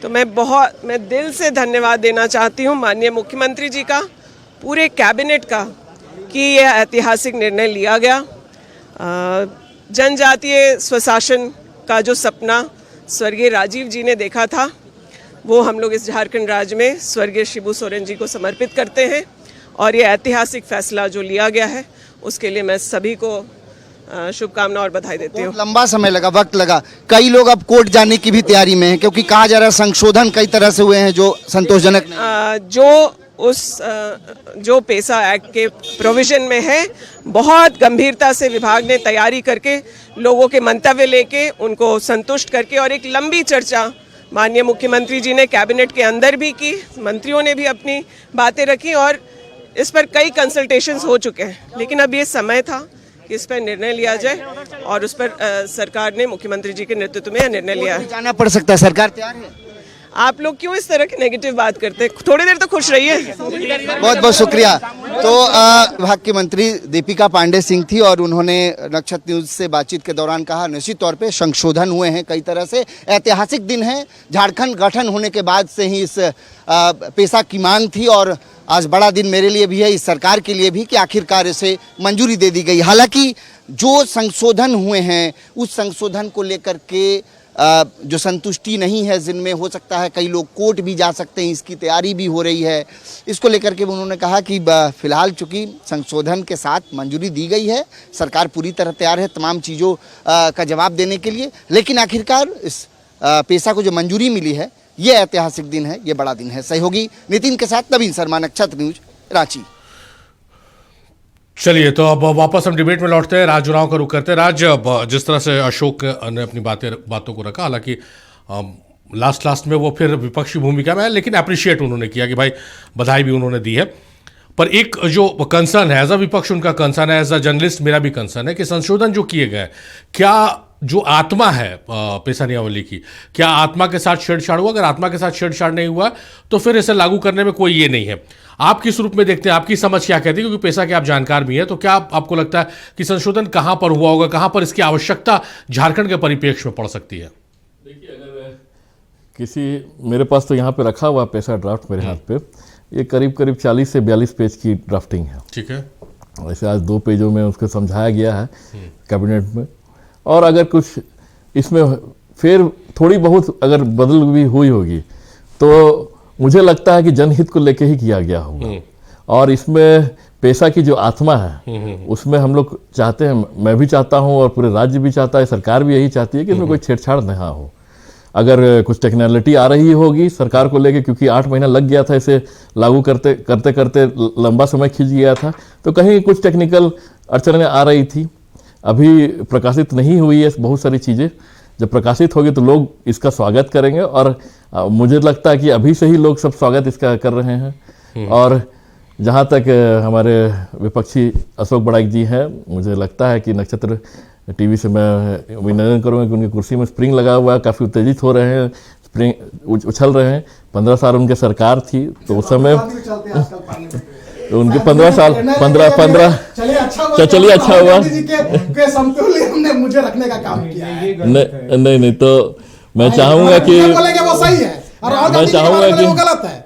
तो मैं दिल से धन्यवाद देना चाहती हूँ माननीय मुख्यमंत्री जी का, पूरे कैबिनेट का, कि यह ऐतिहासिक निर्णय लिया गया। जनजातीय स्वशासन का जो सपना स्वर्गीय राजीव जी ने देखा था, वो हम लोग इस झारखंड राज्य में स्वर्गीय शिबू सोरेन जी को समर्पित करते हैं। और ये ऐतिहासिक फैसला जो लिया गया है उसके लिए मैं सभी को शुभकामना और बधाई देती हूँ। लंबा समय लगा, वक्त लगा। कई लोग अब कोर्ट जाने की भी तैयारी में हैं, क्योंकि कहा जा रहा है संशोधन कई तरह से हुए हैं जो संतोषजनक नहीं। जो पेशा एक्ट के प्रोविजन में है, बहुत गंभीरता से विभाग ने तैयारी करके, लोगों के मंतव्य लेके, उनको संतुष्ट करके, और एक लंबी चर्चा माननीय मुख्यमंत्री जी ने कैबिनेट के अंदर भी की, मंत्रियों ने भी अपनी बातें रखी और इस पर कई कंसल्टेशंस हो चुके हैं। लेकिन अब ये समय था कि इस पर निर्णय लिया जाए और उस पर सरकार ने मुख्यमंत्री जी के नेतृत्व में निर्णय लिया है। जाना पड़ सकता है, सरकार तैयार है। आप लोग क्यों इस तरह की नेगेटिव बात करते हैं? थोड़ी देर तो खुश रहिए। बहुत बहुत शुक्रिया। तो विभाग की मंत्री दीपिका पांडे सिंह थी और उन्होंने नक्षत्र न्यूज से बातचीत के दौरान कहा निश्चित तौर पे संशोधन हुए हैं कई तरह से। ऐतिहासिक दिन है, झारखंड गठन होने के बाद से ही इस पेशा की मांग थी और आज बड़ा दिन मेरे लिए भी है, इस सरकार के लिए भी, कि आखिरकार इसे मंजूरी दे दी गई। हालांकि जो संशोधन हुए हैं उस संशोधन को लेकर के जो संतुष्टि नहीं है, जिनमें हो सकता है कई लोग कोर्ट भी जा सकते हैं, इसकी तैयारी भी हो रही है। इसको लेकर के उन्होंने कहा कि फिलहाल चूंकि संशोधन के साथ मंजूरी दी गई है, सरकार पूरी तरह तैयार है तमाम चीज़ों का जवाब देने के लिए, लेकिन आखिरकार इस पेशा को जो मंजूरी मिली है, ये ऐतिहासिक दिन है, ये बड़ा दिन है। सहयोगी नितिन के साथ नवीन शर्मा, नक्षत्र न्यूज, रांची। चलिए तो अब वापस हम डिबेट में लौटते हैं, राज उरांव का रुख करते हैं। राज, जिस तरह से अशोक ने अपनी बातों को रखा, हालांकि लास्ट में वो फिर विपक्षी भूमिका में है, लेकिन अप्रिशिएट उन्होंने किया कि भाई बधाई भी उन्होंने दी है। पर एक जो कंसर्न है, एज अ विपक्ष उनका कंसर्न है, एज अ जर्नलिस्ट मेरा भी कंसर्न है कि संशोधन जो किए गए, क्या जो आत्मा है पेशा नियमावली की, क्या आत्मा के साथ छेड़छाड़ हुआ? अगर आत्मा के साथ छेड़छाड़ नहीं हुआ तो फिर इसे लागू करने में कोई ये नहीं है। आप किस रूप में देखते हैं, आपकी समझ क्या कहती है? क्योंकि पेशा के आप जानकार भी हैं, तो क्या आपको लगता है कि संशोधन कहाँ पर हुआ होगा, कहाँ पर इसकी आवश्यकता झारखंड के परिप्रेक्ष्य में पड़ सकती है? देखिए, अगर मेरे पास तो यहाँ पे रखा हुआ पेशा ड्राफ्ट मेरे हाथ पे, ये करीब 40 से 42 पेज की ड्राफ्टिंग है। ठीक है। वैसे आज 2 पेजों में उसको समझाया गया है कैबिनेट में, और अगर कुछ इसमें फिर थोड़ी बहुत अगर बदल भी हुई होगी तो मुझे लगता है कि जनहित को लेके ही किया गया होगा। और इसमें पेशा की जो आत्मा है उसमें हम लोग चाहते हैं, मैं भी चाहता हूं और पूरे राज्य भी चाहता है, सरकार भी यही चाहती है कि इसमें कोई छेड़छाड़ ना हो। अगर कुछ टेक्नोलॉजी आ रही होगी सरकार को लेके, क्योंकि 8 महीना लग गया था इसे लागू करते करते लंबा समय खींच गया था, तो कहीं कुछ टेक्निकल अड़चनें आ रही थी। अभी प्रकाशित नहीं हुई है बहुत सारी चीज़ें। जब प्रकाशित होगी तो लोग इसका स्वागत करेंगे, और मुझे लगता है कि अभी से ही लोग सब स्वागत इसका कर रहे हैं। और जहाँ तक हमारे विपक्षी अशोक बड़ाइक जी हैं, मुझे लगता है कि नक्षत्र टीवी से मैं अभिनंदन करूँगा कि उनकी कुर्सी में स्प्रिंग लगा हुआ है, काफ़ी उत्तेजित हो रहे हैं, स्प्रिंग उछल रहे हैं। 15 साल उनके सरकार थी तो उस समय तो उनके 15 साल 15 चलिए अच्छा हुआ हमने मुझे रखने का काम किया है। नहीं तो मैं चाहूंगा कि वो सही है, मैं चाहूंगा कि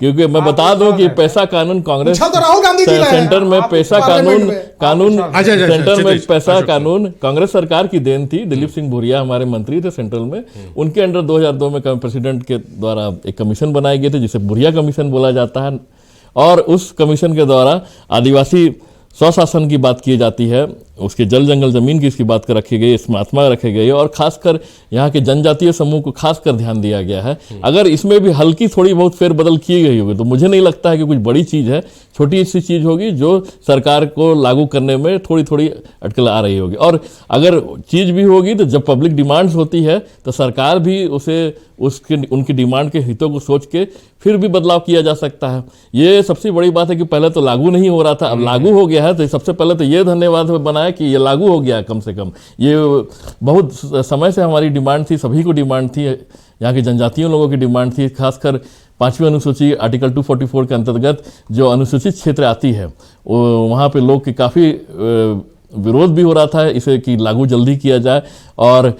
क्योंकि मैं बता दूं कि पैसा कानून कांग्रेस सेंटर में पैसा कानून सेंटर में पैसा कानून कांग्रेस सरकार की देन थी। दिलीप सिंह भुरिया हमारे मंत्री थे सेंट्रल में, उनके अंडर 2002 में प्रेसिडेंट के द्वारा एक कमीशन बनाए गए थे जिसे भुरिया कमीशन बोला जाता है, और उस कमीशन के द्वारा आदिवासी स्वशासन की बात की जाती है, उसके जल जंगल जमीन की इसकी बात कर रखी गई, इसमें आत्मा रखे गई, और खासकर यहाँ के जनजातीय समूह को खासकर ध्यान दिया गया है। अगर इसमें भी हल्की थोड़ी बहुत फेरबदल की गई होगी तो मुझे नहीं लगता है कि कुछ बड़ी चीज़ है, छोटी सी चीज़ होगी जो सरकार को लागू करने में थोड़ी थोड़ी अटकल आ रही होगी। और अगर चीज़ भी होगी तो जब पब्लिक डिमांड्स होती है तो सरकार भी उसे उनकी डिमांड के हितों को सोच के फिर भी बदलाव किया जा सकता है। ये सबसे बड़ी बात है कि पहले तो लागू नहीं हो रहा था, अब लागू हो गया है, तो सबसे पहले तो ये धन्यवाद बनाया कि ये लागू हो गया। कम से कम ये बहुत समय से हमारी डिमांड थी, सभी को डिमांड थी, यहाँ के जनजातियों लोगों की डिमांड थी। खासकर 5वीं अनुसूची आर्टिकल 244 के अंतर्गत जो अनुसूचित क्षेत्र आती है वहाँ पे लोग की काफ़ी विरोध भी हो रहा था इसे कि लागू जल्दी किया जाए। और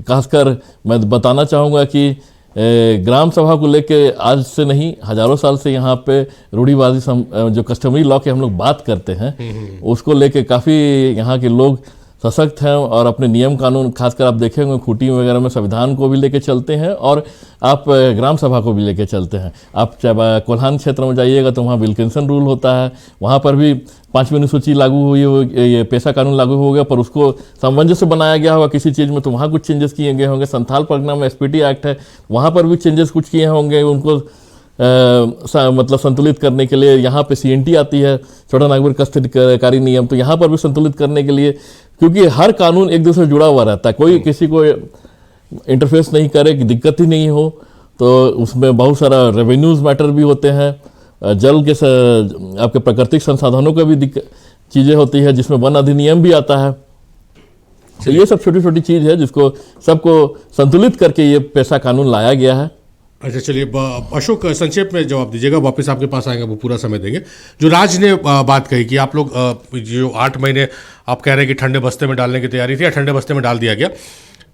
खासकर मैं बताना चाहूँगा कि ग्राम सभा को लेके आज से नहीं हजारों साल से यहाँ पे रूढ़िवादी जो कस्टमरी लॉ की हम लोग बात करते हैं उसको लेके काफ़ी यहाँ के लोग सशक्त हैं और अपने नियम कानून, खासकर आप देखे होंगे खूंटी वगैरह में संविधान को भी लेके चलते हैं और आप ग्राम सभा को भी लेके चलते हैं। आप चाहे कोल्हान क्षेत्र में जाइएगा तो वहाँ विल्किंसन रूल होता है, वहाँ पर भी 5वीं अनुसूची लागू हुई, ये पेशा कानून लागू हो गया, पर उसको सामंजस्य बनाया गया होगा किसी चीज़ में, तो वहाँ कुछ चेंजेस किए गए होंगे। संथाल परगना में SPT एक्ट है, वहाँ पर भी चेंजेस कुछ किए होंगे उनको मतलब संतुलित करने के लिए। यहाँ पे CNT आती है, छोटा नागपुर कष्टकारी नियम, तो यहाँ पर भी संतुलित करने के लिए, क्योंकि हर कानून एक दूसरे से जुड़ा हुआ रहता है, कोई किसी को इंटरफेस नहीं करे कि दिक्कत ही नहीं हो। तो उसमें बहुत सारा रेवेन्यूज मैटर भी होते हैं, जल के आपके प्राकृतिक संसाधनों का भी चीज़ें होती है, जिसमें वन अधिनियम भी आता है। तो ये सब छोटी छोटी चीज़ है जिसको सबको संतुलित करके ये पेशा कानून लाया गया है। अच्छा चलिए अशोक संक्षेप में जवाब दीजिएगा, वापस आपके पास आएंगे, वो पूरा समय देंगे। जो राज ने बात कही कि आप लोग जो 8 महीने आप कह रहे हैं कि ठंडे बस्ते में डालने की तैयारी थी या ठंडे बस्ते में डाल दिया गया,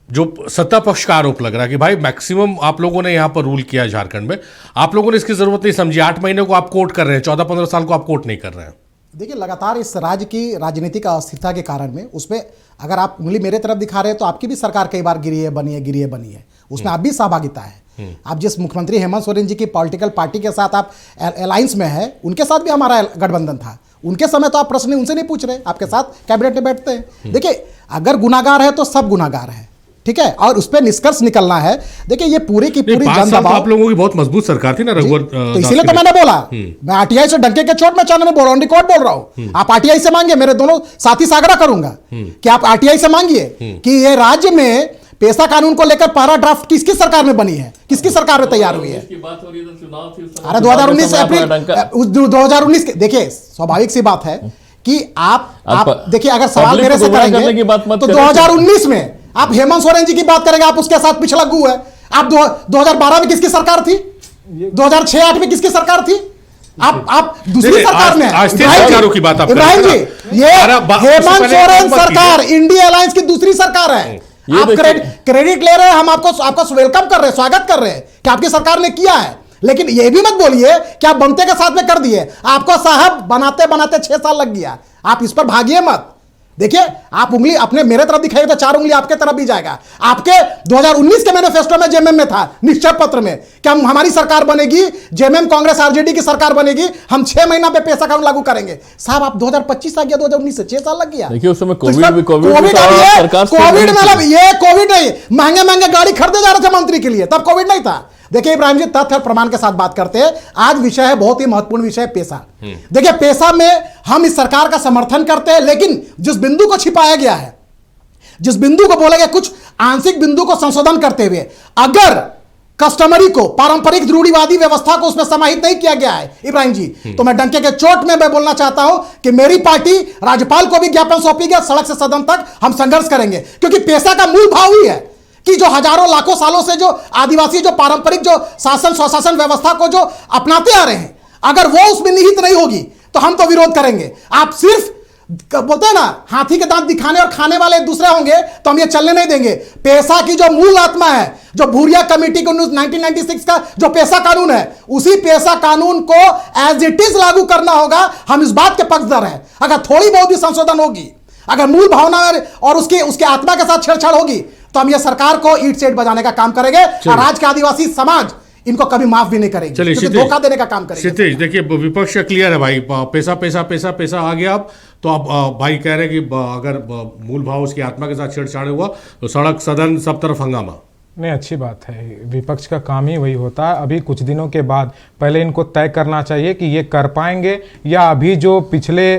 जो सत्ता पक्ष का आरोप लग रहा है कि भाई मैक्सिमम आप लोगों ने यहाँ पर रूल किया झारखंड में, आप लोगों ने इसकी जरूरत नहीं समझी। 8 महीने को आप कोर्ट कर रहे हैं, 14-15 साल को आप कोर्ट नहीं कर रहे हैं। देखिए लगातार इस राज्य की राजनीतिक अस्थिरता के कारण में उसमें अगर आप उंगली मेरे तरफ दिखा रहे हैं तो आपकी भी सरकार कई बार गिरी है बनी है, उसमें आप भी सहभागिता है। आप जिस मुख्यमंत्री हेमंत सोरेन जी की पॉलिटिकल पार्टी के साथ आप अलायंस में है, उनके साथ भी हमारा गठबंधन था, उनके समय तो आप प्रश्न उनसे नहीं पूछ रहे, आपके साथ कैबिनेट में बैठते हैं। देखिए अगर गुनाहगार है तो सब गुनाहगार है, ठीक है, और उस पर निष्कर्ष निकलना है। देखिए ये पूरी की पूरी जनदबाव, आप लोगों की बहुत मजबूत सरकार थी ना रघुवर, तो इसीलिए तो मैंने बोला, मैं RTI से डंके के चोट में चैनल में बोल रहा हूं, रिकॉर्ड बोल रहा हूं। आप RTI से मांगिए, मेरे दोनों साथी से आग्रह करूंगा कि आप RTI से मांगिए कि ये राज्य में पेशा कानून को लेकर पहला ड्राफ्ट किसकी सरकार में बनी है, किसकी सरकार में तैयार हुई है। अरे 2019 अप्रैल 2019 देखिए स्वाभाविक सी बात है कि आप देखिए अगर सवाल मेरे से करेंगे तो 2019 में आप हेमंत सोरेन जी की बात करेंगे, आप उसके साथ पिछला गु है। आप 2012 में किसकी सरकार थी, 2006-8 में किसकी सरकार थी, आप दूसरी सरकार में इब्राहिम जी, ये हेमंत सोरेन सरकार इंडिया अलायंस की दूसरी सरकार है। आप क्रेडिट ले रहे हैं, हम आपको वेलकम कर रहे हैं, स्वागत कर रहे हैं कि आपकी सरकार ने किया है, लेकिन ये भी मत बोलिए कि आप बनते के साथ में कर दिए। आपको साहब बनाते बनाते 6 साल लग गया, आप इस पर भागिए मत। देखिए आप उंगली अपने मेरे तरफ दिखाइए तो 4 उंगली आपके तरफ भी जाएगा। आपके 2019 के मैनिफेस्टो में जेएमएम में था, निश्चय पत्र में, कि हम हमारी सरकार बनेगी, जेएमएम कांग्रेस RJD की सरकार बनेगी, हम 6 महीना पे पेशा कानून लागू करेंगे। साहब आप 2025 आ गया, 2019 से 6 साल लग गया। देखिए उस समय कोविड मतलब ये कोविड नहीं, महंगे गाड़ी खरीदे जा रहे थे मंत्री के लिए, तब कोविड नहीं था। देखिए इब्राहिम जी, तथ्य और प्रमाण के साथ बात करते हैं। आज विषय है बहुत ही महत्वपूर्ण विषय, पेशा। देखिए पेशा में हम इस सरकार का समर्थन करते हैं, लेकिन जिस बिंदु को छिपाया गया है, जिस बिंदु को बोला गया, कुछ आंशिक बिंदु को संशोधन करते हुए अगर कस्टमरी को, पारंपरिक रूढ़िवादी व्यवस्था को उसमें समाहित नहीं किया गया है इब्राहिम जी, तो मैं डंके के चोट में मैं बोलना चाहता हूं कि मेरी पार्टी राज्यपाल को भी ज्ञापन सौंपेगी, सड़क से सदन तक हम संघर्ष करेंगे। क्योंकि पेशा का मूल भाव ही है कि जो हजारों लाखों सालों से जो आदिवासी जो पारंपरिक जो शासन स्वशासन व्यवस्था को जो अपनाते आ रहे हैं, अगर वो उसमें निहित नहीं होगी तो हम तो विरोध करेंगे। आप सिर्फ बोलते हैं ना, हाथी के दांत दिखाने और खाने वाले दूसरे होंगे तो हम ये चलने नहीं देंगे। पेशा की जो मूल आत्मा है, जो भूरिया कमेटी को 1996 का जो पेशा कानून है, उसी पेशा कानून को एज इट इज लागू करना होगा। हम इस बात के पक्षधर हैं। अगर थोड़ी बहुत भी संशोधन होगी, अगर मूल भावना और उसके आत्मा के साथ छेड़छाड़ होगी, तो हम ये सरकार को ईंट से ईंट बजाने का काम करेंगे और आज के आदिवासी समाज इनको कभी माफ भी नहीं करेंगे, क्योंकि धोखा देने का काम करेंगे। क्षितिज, देखिए विपक्ष क्लियर है भाई, पैसा पैसा पैसा पैसा आ गया। अब तो अब भाई कह रहे हैं कि अगर मूल भाव उसकी आत्मा के साथ छेड़छाड़ हुआ तो सड़क सदन सब तरफ हंगामा। नहीं, अच्छी बात है, विपक्ष का काम ही वही होता है। अभी कुछ दिनों के बाद पहले इनको तय करना चाहिए कि ये कर पाएंगे या अभी जो पिछले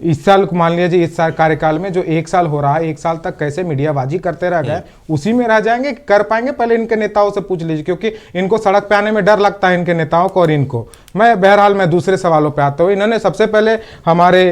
इस साल मान लीजिए, इस साल कार्यकाल में जो 1 साल हो रहा है, 1 साल तक कैसे मीडियाबाजी करते रह गए, उसी में रह जाएंगे। कर पाएंगे, पहले इनके नेताओं से पूछ लीजिए, क्योंकि इनको सड़क पे आने में डर लगता है, इनके नेताओं को और इनको। बहरहाल मैं दूसरे सवालों पे आता हूँ। इन्होंने सबसे पहले हमारे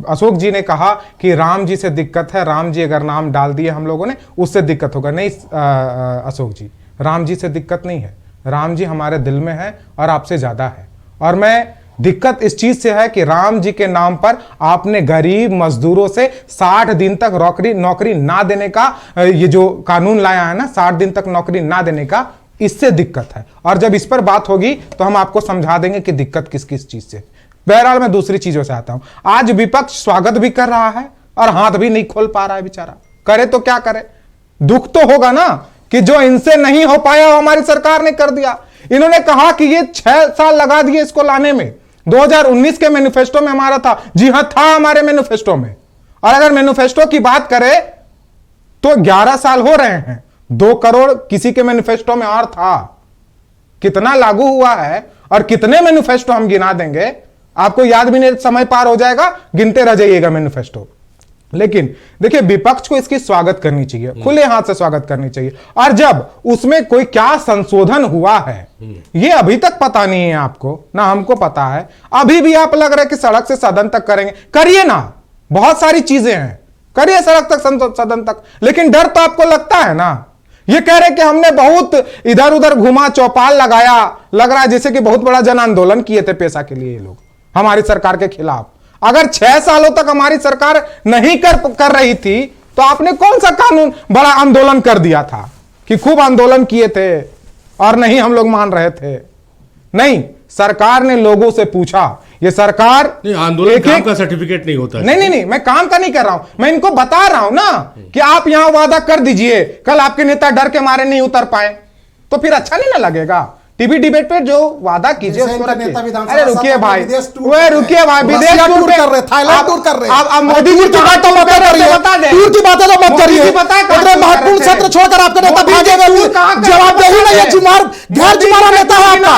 अशोक जी ने कहा कि राम जी से दिक्कत है, राम जी अगर नाम डाल दिए हम लोगों ने उससे दिक्कत होगा। नहीं अशोक जी, राम जी से दिक्कत नहीं है, राम जी हमारे दिल में है और आपसे ज्यादा है। और मैं दिक्कत इस चीज से है कि राम जी के नाम पर आपने गरीब मजदूरों से 60 दिन तक नौकरी ना देने का ये जो कानून लाया है ना, 60 दिन तक नौकरी ना देने का, इससे दिक्कत है। और जब इस पर बात होगी तो हम आपको समझा देंगे कि दिक्कत किस किस चीज से। बहरहाल मैं दूसरी चीजों से आता हूं। आज विपक्ष स्वागत भी कर रहा है और हाथ भी नहीं खोल पा रहा है बेचारा। करे तो क्या करे, दुख तो होगा ना कि जो इनसे नहीं हो पाया वो हमारी सरकार ने कर दिया। इन्होंने कहा कि ये 6 साल लगा दिए इसको लाने में। 2019 के मैनिफेस्टो में हमारा था, जी हां था हमारे मैनिफेस्टो में। और अगर मैनिफेस्टो की बात करें तो 11 साल हो रहे हैं, 2 करोड़ किसी के मैनिफेस्टो में और था। कितना लागू हुआ है और कितने मैनिफेस्टो हम गिना देंगे, आपको याद भी नहीं, समय पार हो जाएगा, गिनते रह जाइएगा मैनिफेस्टो। लेकिन देखिए विपक्ष को इसकी स्वागत करनी चाहिए, खुले हाथ से स्वागत करनी चाहिए। और जब उसमें कोई क्या संशोधन हुआ है ये अभी तक पता नहीं है आपको, ना हमको पता है। अभी भी आप लग रहा है कि सड़क से सदन तक करेंगे, करिए ना, बहुत सारी चीजें हैं, करिए सड़क तक सदन तक। लेकिन डर तो आपको लगता है ना। ये कह रहे कि हमने बहुत इधर उधर घुमा, चौपाल लगाया, लग रहा है जैसे कि बहुत बड़ा जन आंदोलन किए थे पेशा के लिए ये लोग हमारी सरकार के खिलाफ। अगर 6 सालों तक हमारी सरकार नहीं कर रही थी तो आपने कौन सा कानून बड़ा आंदोलन कर दिया था कि खूब आंदोलन किए थे और नहीं हम लोग मान रहे थे। नहीं, सरकार ने लोगों से पूछा। ये सरकार आंदोलन काम का सर्टिफिकेट नहीं होता। नहीं, मैं काम का नहीं कर रहा हूं, मैं इनको बता रहा हूं ना कि आप यहां वादा कर दीजिए, कल आपके नेता डर के मारे नहीं उतर पाए तो फिर अच्छा नहीं ना लगेगा। टीवी डिबेट पे जो वादा कीजिए उसको रखिए। अरे रुकिए भाई, वे रुकिए भाई, विदेश टूर कर रहे, थाईलैंड टूर कर रहे हैं। आप मोदी जी की बात तो मत करिए, टूर की बातें तो मत करिए। इतने महत्वपूर्ण क्षेत्र छोड़कर आपके नेता भागे हुए, जवाबदेही नहीं है, जिम्मेदार गैर जिम्मेदार नेता है आपका।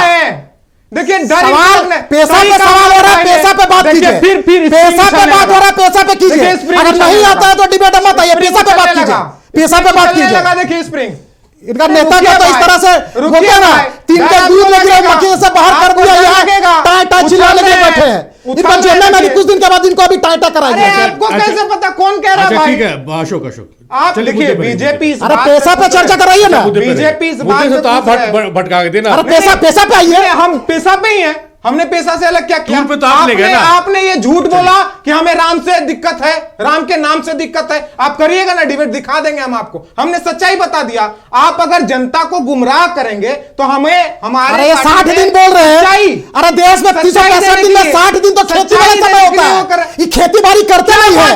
देखिए सवाल पैसा पे सवाल हो रहा है, पैसा पे बात कीजिए। फिर पैसा पे बात हो रहा है, पैसा पे कीजिए। अगर नहीं आता है तो डिबेट मत आइए, पैसा पे बात कीजिए, पैसा पे बात कीजिए। देखिए स्प्रिंग इनका नेता का तो इस तरह से रुकिए ना, 3 के दूध लेके मकीन से बाहर कर दिया, यहाँ टाटा चिल्लाने के बैठे हैं। इनका जेल में कुछ दिन के बाद इनको अभी टाटा कराएंगे। आपको कैसे पता कौन कह रहा है भाई? ठीक है अशोक, आप देखिए बीजेपी, अरे पैसा पे चर्चा कर रही है ना, बीजेपी इस बात से तो आप भटका के देना। अरे पैसा पे आइए, हम पैसा पे ही है, हमने पैसा से अलग क्या किया? पे तो आपने ये झूठ बोला कि हमें राम से दिक्कत है, राम के नाम से दिक्कत है। आप करिएगा ना डिबेट, दिखा देंगे हम आपको। हमने सच्चाई बता दिया। आप अगर जनता को गुमराह करेंगे तो हमें हमारे, अरे 60 दिन बोल रहे हैं। अरे देश में 365 दिन में 60 दिन तो खेती वाला समय होता है। ये खेती बाड़ी करते नहीं है,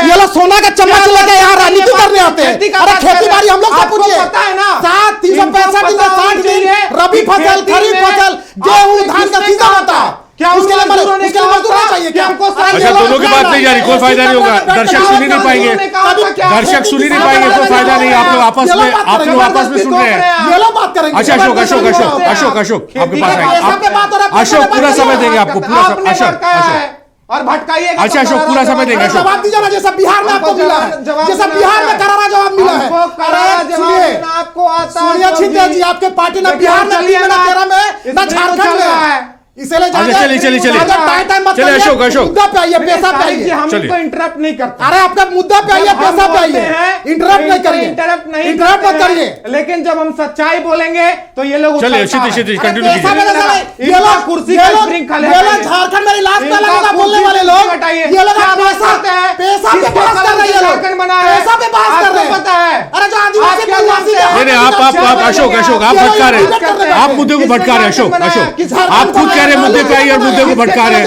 ये लोग सोना का चम्मच लेके यहाँ राजनीति करने आते हैं। अरे खेती बाड़ी हम लोग से पूछिए, 365 दिन में 60 दिन रबी फसल, खरीफ फसल, गेहूं धान का सीजन होता है। क्या उसके लिए मजदूर नहीं चाहिए क्या? अच्छा, दोनों की बात नहीं जा रही, कोई फायदा नहीं होगा, दर्शक सुन ही नहीं पाएंगे, दर्शक सुन ही नहीं पाएंगे, कोई फायदा नहीं। आप लोग आपस में सुन रहे हैं। ये लोग बात करेंगे। अच्छा अशोक अशोक अशोक अशोक अशोक आपके पास आएंगे, अशोक पूरा समय देंगे आपको, पूरा अशोक अशोक और भटकाइए। अच्छा अशोक पूरा समय देंगे अशोक। जवाब दीजिए ना, जैसा बिहार में आपको मिला है, जैसा बिहार में करारा जवाब मिला है। आपको आता सुनिए छिंदे जी, आपके पार्टी ने बिहार में दी, ना तेरह में, ना झारखंड में, इसलिए चलिए अशोक अशोक मुद्दा पे आइए, पैसा पे आइए। हमको इंटरप्ट नहीं करते। अरे आपका मुद्दा पे आइए, पैसा पे आइए, इंटरप्ट नहीं करिए, इंटरप्ट मत करिए। लेकिन जब हम सच्चाई बोलेंगे तो ये लोग चलिए क्षितिज कंटिन्यू कीजिए। ये लोग झारखंड में इलाज पे लगेगा बोलने वाले लोग, ये लोग पैसा पे बात कर रहे हैं, पैसा पे बात कर रहे हैं। पता है? अरे जो आदिवासी नहीं आप अशोक अशोक आप भटका रहे हैं, आप मुद्दे को भटका रहे हैं अशोक अशोक, आप खुद कह रहे हैं मुद्दे पे आइए और मुद्दे को भटका रहे हैं।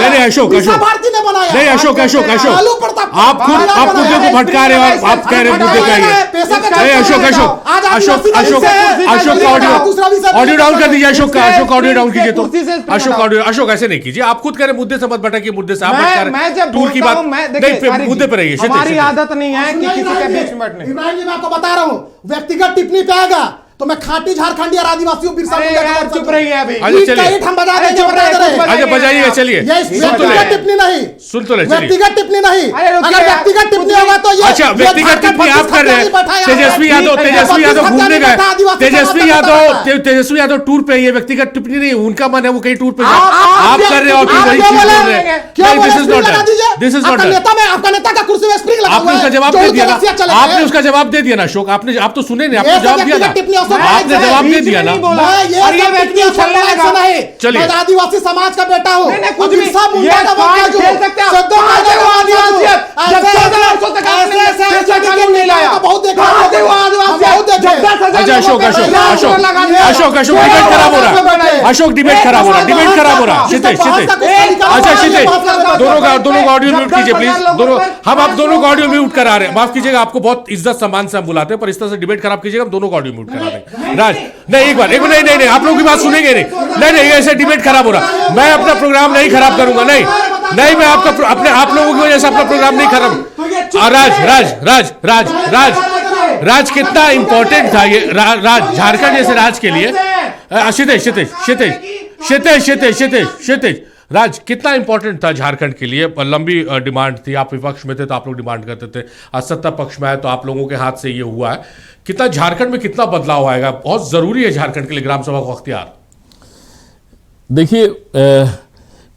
नहीं अशोक अशोक नहीं अशोक अशोक अशोक आप मुद्दे को भटका रहे हैं और आप कह रहे हैं मुद्दे पे आइए। नहीं अशोक अशोक अशोक अशोक अशोक का ऑडियो डाउन कर दीजिए, अशोक का अशोक ऑडियो डाउन कीजिए तो अशोक ऑडियो अशोक ऐसे नहीं कीजिए, आप खुद कह रहे हैं मुद्दे से मत भटकिए, मुद्दे से आप भटका टूर की बात नहीं, मुद्दे पे रहिए। हमारी आदत नहीं है कि किसी के बीच में बैठने। इब्राहिम जी मैं आपको बता रहा हूँ, व्यक्तिगत टिप्पणी पे आएगा तो मैं खाटी झारखंडी और आदिवासियों बिरसा मुंडा का चुप रहिए अभी। हम बजा देंगे, अच्छा बजाइए, चलिए व्यक्तिगत टिप्पणी नहीं, सुन तो ले, व्यक्तिगत टिप्पणी नहीं। अगर व्यक्तिगत टिप्पणी होगा तो ये अच्छा व्यक्तिगत टिप्पणी आप कर रहे हैं। तेजस्वी यादव घूमने गए, तेजस्वी यादव टूर पे, ये व्यक्तिगत टिप्पणी नहीं, उनका मन है वो कहीं टूर पे जाए, आप कर रहे हो और फिर वही चीज बोल रहे हैं। दिस इज नॉट आपका नेता का कुर्सी में स्प्रिंग लगा हुआ है, आपने उसका जवाब दे दिया ना, आपने उसका जवाब दे दिया ना अशोक, आपने आप तो सुने नहीं, आपने जवाब दिया ना, आपने जवाब दे दिया ना। ये व्यक्ति उछलने लगा नहीं। चलिए मैं आदिवासी समाज का बेटा हूँ, कुछ भी मुंडा का बच्चा जो बहुत देखा, अच्छा अशोक अशोक अशोक अशोक अशोक डिबेट खराब हो रहा है, अशोक डिबेट खराब हो रहा है, डिबेट खराब हो रहा है। क्षितिज अच्छा क्षितिज दोनों का ऑडियो म्यूट कीजिए प्लीज, दोनों हम आप दोनों का ऑडियो म्यूट करा रहे हैं, माफ कीजिएगा, आपको बहुत इज्जत सम्मान से हम बुलाते हैं, पर इस तरह से डिबेट खराब कीजिएगा, हम दोनों का ऑडियो म्यूट करा देंगे। राज नहीं एक बार नहीं आप लोगों की बात सुनेंगे नहीं ऐसे डिबेट खराब हो रहा, मैं अपना प्रोग्राम नहीं खराब करूंगा, नहीं मैं आपका अपने आप लोगों की वजह से अपना प्रोग्राम नहीं खराब। राज राज राज राज राज राज कितना इंपॉर्टेंट था ये राज झारखंड जैसे राज के लिए। क्षितिज राज कितना इंपॉर्टेंट था झारखंड के लिए, लंबी डिमांड थी, आप विपक्ष में थे तो आप लोग डिमांड करते थे, आज सत्ता पक्ष में आए तो आप लोगों के हाथ से ये हुआ है, कितना झारखंड में कितना बदलाव आएगा, बहुत जरूरी है झारखंड के लिए ग्राम सभा को अख्तियार। देखिए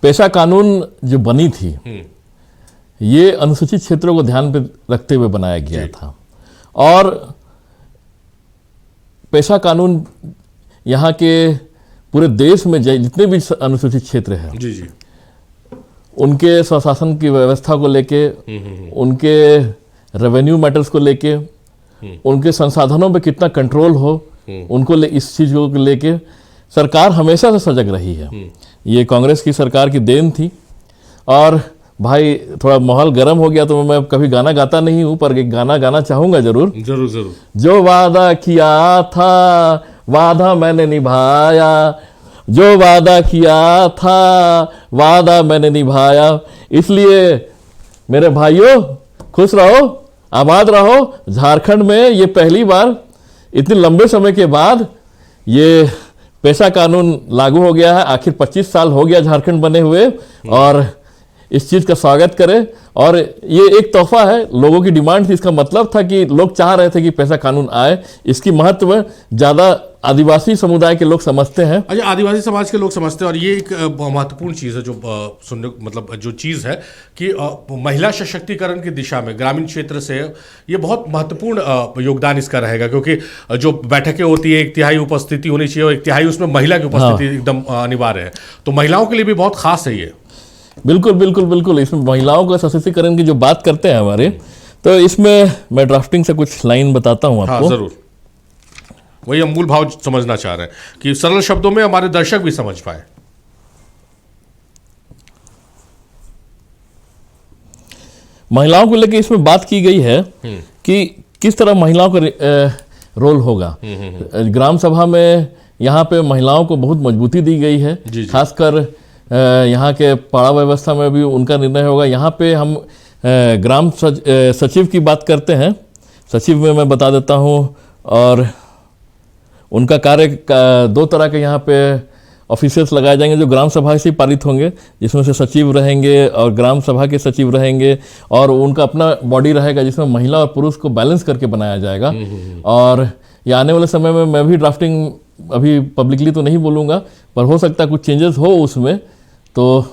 पेशा कानून जो बनी थी ये अनुसूचित क्षेत्रों को ध्यान पे रखते हुए बनाया गया था, और पेशा कानून यहाँ के पूरे देश में जितने भी अनुसूचित क्षेत्र हैं जी उनके स्वशासन की व्यवस्था को लेके, उनके रेवेन्यू मैटर्स को लेके, उनके संसाधनों पे कितना कंट्रोल हो, उनको इस चीज़ को लेके सरकार हमेशा से सजग रही है। ये कांग्रेस की सरकार की देन थी। और भाई थोड़ा माहौल गर्म हो गया तो मैं कभी गाना गाता नहीं हूँ, पर एक गाना गाना चाहूँगा जरूर। जो वादा किया था वादा मैंने निभाया, जो वादा किया था वादा मैंने निभाया, इसलिए मेरे भाइयों खुश रहो, आबाद रहो। झारखंड में ये पहली बार इतने लंबे समय के बाद ये पेशा कानून लागू हो गया है। आखिर 25 साल हो गया झारखंड बने हुए, और इस चीज़ का स्वागत करें। और ये एक तोहफा है, लोगों की डिमांड थी, इसका मतलब था कि लोग चाह रहे थे कि पेशा कानून आए। इसकी महत्व ज़्यादा आदिवासी समुदाय के लोग समझते हैं। अच्छा आदिवासी समाज के लोग समझते हैं, और ये एक महत्वपूर्ण चीज़ है जो सुनने मतलब जो चीज़ है कि महिला सशक्तिकरण की दिशा में ग्रामीण क्षेत्र से ये बहुत महत्वपूर्ण योगदान इसका रहेगा, क्योंकि जो बैठकें होती है 1/3 उपस्थिति होनी चाहिए और 1/3 उसमें महिला की उपस्थिति एकदम अनिवार्य है, तो महिलाओं के लिए भी बहुत खास है ये। बिल्कुल बिल्कुल बिल्कुल, इसमें महिलाओं का सशक्तिकरण की जो बात करते हैं हमारे, तो इसमें मैं ड्राफ्टिंग से कुछ लाइन बताता हूँ आपको। हाँ जरूर, वही हम मूल भाव समझना चाह रहे हैं कि सरल शब्दों में हमारे दर्शक भी समझ पाए। महिलाओं को लेकर इसमें बात की गई है कि किस तरह महिलाओं का रोल होगा। ग्राम सभा में यहाँ पे महिलाओं को बहुत मजबूती दी गई है, खासकर यहाँ के पाड़ा व्यवस्था में भी उनका निर्णय होगा। यहाँ पे हम ग्राम सचिव की बात करते हैं। सचिव में मैं बता देता हूँ, और उनका कार्य दो तरह के यहाँ पे ऑफिसर्स लगाए जाएंगे जो ग्राम सभा से पारित होंगे, जिसमें से सचिव रहेंगे और ग्राम सभा के सचिव रहेंगे, और उनका अपना बॉडी रहेगा जिसमें महिला और पुरुष को बैलेंस करके बनाया जाएगा। और ये आने वाले समय में मैं भी ड्राफ्टिंग अभी पब्लिकली तो नहीं बोलूँगा, पर हो सकता है कुछ चेंजेस हो उसमें, तो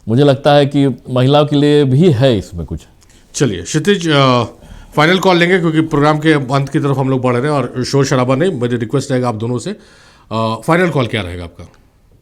मुझे लगता है कि महिलाओं के लिए भी है इसमें कुछ। चलिए क्षितिज, फाइनल कॉल लेंगे क्योंकि प्रोग्राम के अंत की तरफ हम लोग बढ़ रहे हैं और शोर शराबा नहीं। मेरी रिक्वेस्ट रहेगा आप दोनों से, फाइनल कॉल क्या रहेगा आपका?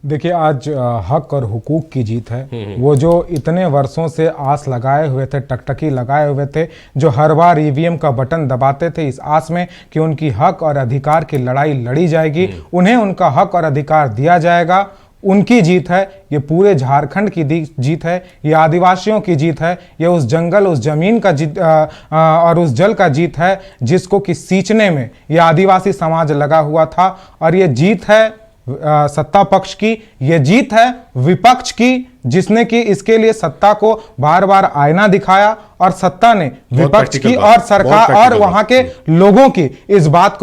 देखिए, आज हक और हुकूक की जीत है। वो जो इतने वर्षों से आस लगाए हुए थे, टकटकी लगाए हुए थे, जो हर बार ईवीएम का बटन दबाते थे इस आस में कि उनकी हक और अधिकार की लड़ाई लड़ी जाएगी, उन्हें उनका हक और अधिकार दिया जाएगा, उनकी जीत है। ये पूरे झारखंड की जीत है, ये आदिवासियों की जीत है, ये उस जंगल, उस जमीन का जीत और उस जल का जीत है जिसको कि सींचने में ये आदिवासी समाज लगा हुआ था। और ये जीत है सत्ता पक्ष की, ये जीत है विपक्ष की, जिसने कि इसके लिए सत्ता को बार बार आईना दिखाया और सत्ता ने विपक्ष की और सरकार और वहां के लोगों की इस बात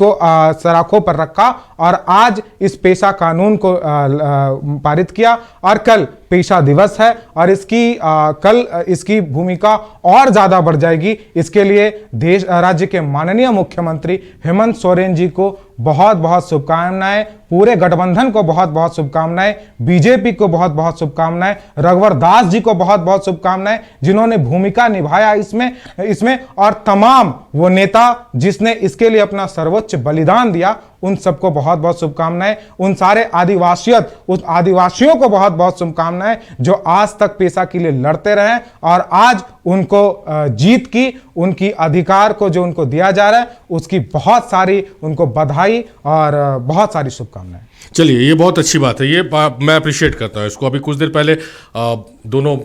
को सराखों पर रखा और आज इस पेशा कानून को पारित किया। और कल पेशा दिवस है और कल इसकी भूमिका और ज्यादा बढ़ जाएगी। इसके लिए राज्य के माननीय मुख्यमंत्री हेमंत सोरेन जी को बहुत बहुत शुभकामनाएं, पूरे गठबंधन को बहुत बहुत शुभकामनाएं, बीजेपी को बहुत बहुत शुभकामनाएं, रघुवर दास जी को बहुत बहुत शुभकामनाएं जिन्होंने भूमिका निभाया इसमें और तमाम वो नेता जिसने इसके लिए अपना सर्वोच्च बलिदान दिया, उन सबको बहुत बहुत शुभकामनाएं। उन सारे उस आदिवासियों को बहुत बहुत शुभकामनाएं जो आज तक पेशा के लिए लड़ते रहे और आज उनको जीत की, उनकी अधिकार को जो उनको दिया जा रहा है उसकी बहुत सारी उनको बधाई और बहुत सारी शुभकामनाएं। चलिए, ये बहुत अच्छी बात है, ये मैं अप्रिशिएट करता हूँ इसको। अभी कुछ देर पहले दोनों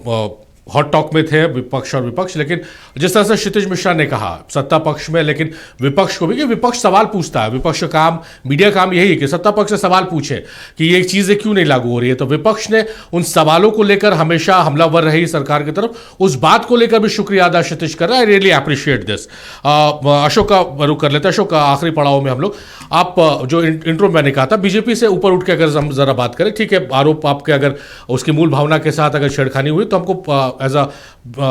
हॉट टॉक में थे, विपक्ष और विपक्ष, लेकिन जिस तरह से क्षितिज मिश्रा ने कहा सत्ता पक्ष में, लेकिन विपक्ष को भी, कि विपक्ष सवाल पूछता है। विपक्ष का काम, मीडिया काम यही है कि सत्ता पक्ष से सवाल पूछे कि ये चीज़ें क्यों नहीं लागू हो रही है। तो विपक्ष ने उन सवालों को लेकर हमेशा हमलावर रही सरकार की तरफ, उस बात को लेकर भी शुक्रिया अदा क्षितिज कर रहा है। I really appreciate this. Ashok का रुख कर लेते हैं। अशोक, आखिरी पड़ाव में हम लोग, आप जो इंट्रो मैंने कहा था, बीजेपी से ऊपर उठ के अगर हम जरा बात करें, ठीक है, आरोप आपके अगर उसकी मूल भावना के साथ अगर छेड़खानी हुई तो हमको एज अ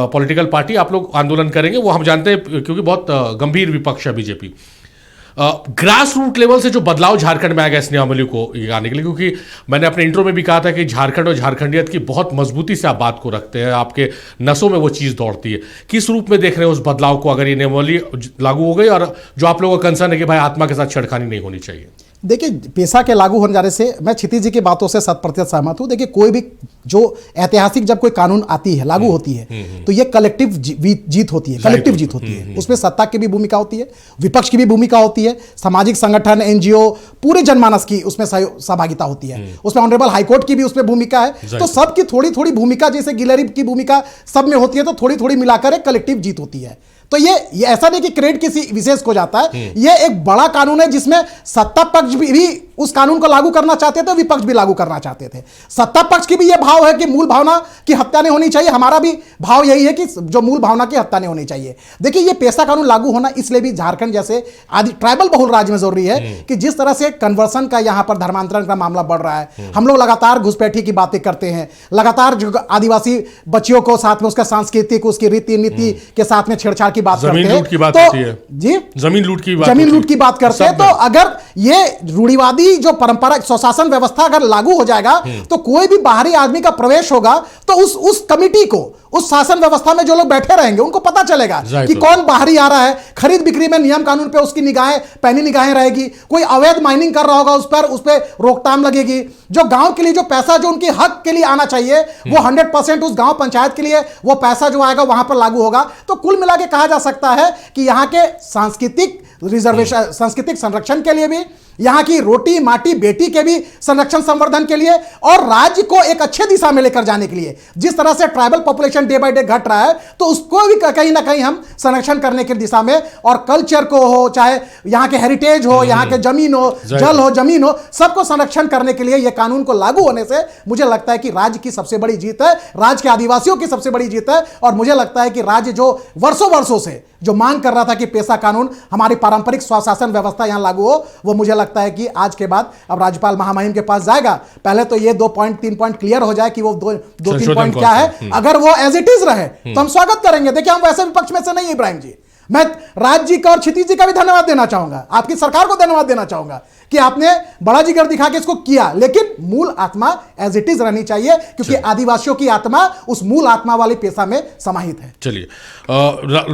पॉलिटिकल पार्टी आप लोग आंदोलन करेंगे, वो हम जानते हैं क्योंकि बहुत गंभीर विपक्ष है बीजेपी। ग्रास रूट लेवल से जो बदलाव झारखंड में आएगा इस नियमावली को आने के लिए, क्योंकि मैंने अपने इंट्रो में भी कहा था कि झारखंड और झारखंडियत की बहुत मजबूती से आप बात को रखते हैं, आपके नसों में वो चीज़ दौड़ती है। किस रूप में देख रहे हैं उस बदलाव को अगर ये नियमावली लागू हो गई, और जो आप लोगों का कंसर्न है कि भाई आत्मा के साथ छेड़खानी नहीं होनी चाहिए? देखिए, पेशा के लागू होने जाने से मैं क्षितिज जी की बातों से 100% सहमत हूं। देखिए, कोई भी जो ऐतिहासिक जब कोई कानून आती है, लागू होती है, तो ये कलेक्टिव जीत होती है, कलेक्टिव जीत होती है। उसमें सत्ता की भी भूमिका होती है, विपक्ष की भी भूमिका होती है, सामाजिक संगठन, एनजीओ, पूरे जनमानस की उसमें सहभागिता होती है। उसमें ऑनरेबल हाईकोर्ट की भी उसमें भूमिका है। तो सबकी थोड़ी थोड़ी भूमिका, जैसे गिलहरी की भूमिका सब में होती है, तो थोड़ी थोड़ी मिलाकर एक कलेक्टिव जीत होती है। तो ये ऐसा नहीं कि क्रेडिट किसी विशेष को जाता है। ये एक बड़ा कानून है जिसमें सत्ता पक्ष भी उस कानून को लागू करना चाहते थे, विपक्ष भी लागू करना चाहते थे। सत्ता पक्ष की भी ये भाव है कि मूल भावना की हत्या नहीं होनी चाहिए। हमारा भी भाव यही है कि जो मूल भावना की हत्या नहीं होनी चाहिए। देखिए, ये पेशा कानून लागू होना इसलिए भी झारखंड जैसे आदि ट्राइबल बहुल राज्य में जरूरी है कि जिस तरह से कन्वर्सन का यहाँ पर धर्मांतरण का मामला बढ़ रहा है, हम लोग लगातार घुसपैठी की बातें करते हैं, लगातार जो आदिवासी बच्चियों को साथ में उसका सांस्कृतिक, उसकी रीति नीति के साथ में छेड़छाड़ की बात करते हैं, जमीन लूट की बात करते हैं। तो अगर ये रूढ़िवादी जो परंपरा स्वशासन व्यवस्था अगर लागू हो जाएगा तो कोई भी बाहरी आदमी का प्रवेश होगा तो उस कमिटी को, उस शासन व्यवस्था में जो लोग बैठे रहेंगे उनको पता चलेगा कि कौन बाहरी आ रहा है। खरीद बिक्री में नियम कानून पे उसकी पैनी निगाहें रहेगी। कोई अवैध माइनिंग कर रहा होगा उस पर रोकथाम लगेगी। जो गांव के लिए जो पैसा जो उनके हक के लिए आना चाहिए वो 100% उस गांव पंचायत के लिए वो पैसा जो आएगा वहां पर लागू होगा। तो कुल मिला के कहा जा सकता है कि यहाँ के सांस्कृतिक रिजर्वेशन, सांस्कृतिक संरक्षण के लिए भी यहाँ की रोटी माटी बेटी के भी संरक्षण संवर्धन के लिए और राज्य को एक अच्छे दिशा में लेकर जाने के लिए। जिस तरह से tribal population day by day घट रहा है तो उसको भी कहीं ना कहीं हम संरक्षण करने की दिशा में, और कल्चर को हो, चाहे यहाँ के हेरिटेज हो, यहाँ के जमीन हो, जल हो, जमीन हो, सबको संरक्षण करने के लिए यह कानून को लागू होने से मुझे लगता है कि राज्य की सबसे बड़ी जीत है, राज्य के आदिवासियों की सबसे बड़ी जीत है। और मुझे लगता है कि राज्य जो वर्षों से जो मांग कर रहा था कि पेशा कानून, हमारी पारंपरिक स्वशासन व्यवस्था यहां लागू हो, वो मुझे लगता है कि आज के बाद अब राज्यपाल महामहिम के पास जाएगा। पहले तो ये 3 पॉइंट क्लियर हो जाए कि वो दो 3 पॉइंट क्या है। अगर वो एज इट इज रहे तो हम स्वागत करेंगे। देखिए, हम वैसे विपक्ष में से नहीं, इब्राहिम जी, मैं राज जी का और क्षितिज जी का भी धन्यवाद देना चाहूंगा, आपकी सरकार को धन्यवाद देना चाहूंगा कि आपने बड़ा जिगर दिखा के इसको किया, लेकिन मूल आत्मा एज इट इज रहनी चाहिए, क्योंकि आदिवासियों की आत्मा उस मूल आत्मा वाली पेशा में समाहित है। चलिए,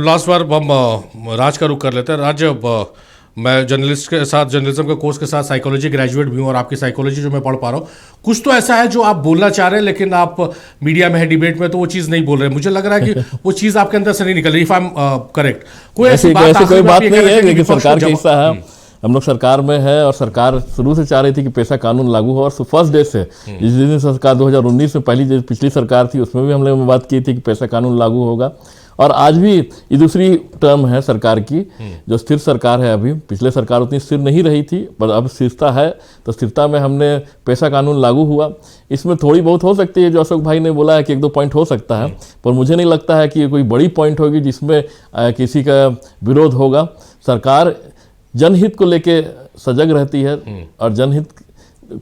लास्ट बार हम राज का रुख कर लेते हैं। राज, मैं जर्नलिस्ट के साथ, जर्नलिज्म के कोर्स के साथ साइकोलॉजी ग्रेजुएट भी हूँ, और आपकी साइकोलॉजी जो मैं पढ़ पा रहा हूँ, कुछ तो ऐसा है जो आप बोलना चाह रहे हैं लेकिन आप मीडिया में है, डिबेट में, तो वो चीज़ नहीं बोल रहे हैं। मुझे लग रहा है कि वो चीज़ आपके अंदर से नहीं निकल रही। इफ आई एम करेक्ट, कोई ऐसी कोई बात नहीं है, लेकिन सरकार का हिस्सा है, हम लोग सरकार में है, और सरकार शुरू से चाह रही थी कि पेशा कानून लागू हो, और फर्स्ट डे से, जिस दिन सरकार 2019 में पहली पिछली सरकार थी, उसमें भी हम लोगों ने बात की थी कि पेशा कानून लागू होगा। और आज भी ये दूसरी टर्म है सरकार की, जो स्थिर सरकार है। अभी पिछले सरकार उतनी स्थिर नहीं रही थी, पर अब स्थिरता है, तो स्थिरता में हमने पेशा कानून लागू हुआ। इसमें थोड़ी बहुत हो सकती है, जो अशोक भाई ने बोला है कि 1-2 पॉइंट हो सकता है, पर मुझे नहीं लगता है कि ये कोई बड़ी पॉइंट होगी जिसमें किसी का विरोध होगा। सरकार जनहित को लेके सजग रहती है, और जनहित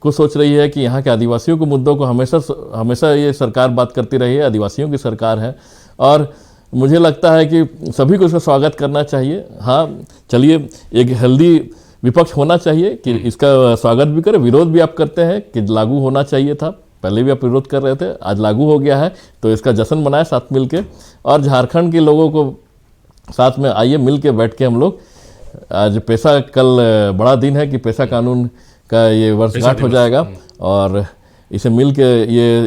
को सोच रही है कि यहाँ के आदिवासियों के मुद्दों को हमेशा ये सरकार बात करती रही है। आदिवासियों की सरकार है, और मुझे लगता है कि सभी को इसका स्वागत करना चाहिए। हाँ, चलिए, एक हेल्दी विपक्ष होना चाहिए कि इसका स्वागत भी करे, विरोध भी आप करते हैं कि लागू होना चाहिए था, पहले भी आप विरोध कर रहे थे, आज लागू हो गया है, तो इसका जश्न मनाएं साथ मिल के। और झारखंड के लोगों को साथ में आइए, मिल के बैठ के हम लोग, आज पेशा, कल बड़ा दिन है कि पेशा कानून का ये वर्षगांठ हो जाएगा, और इसे मिल के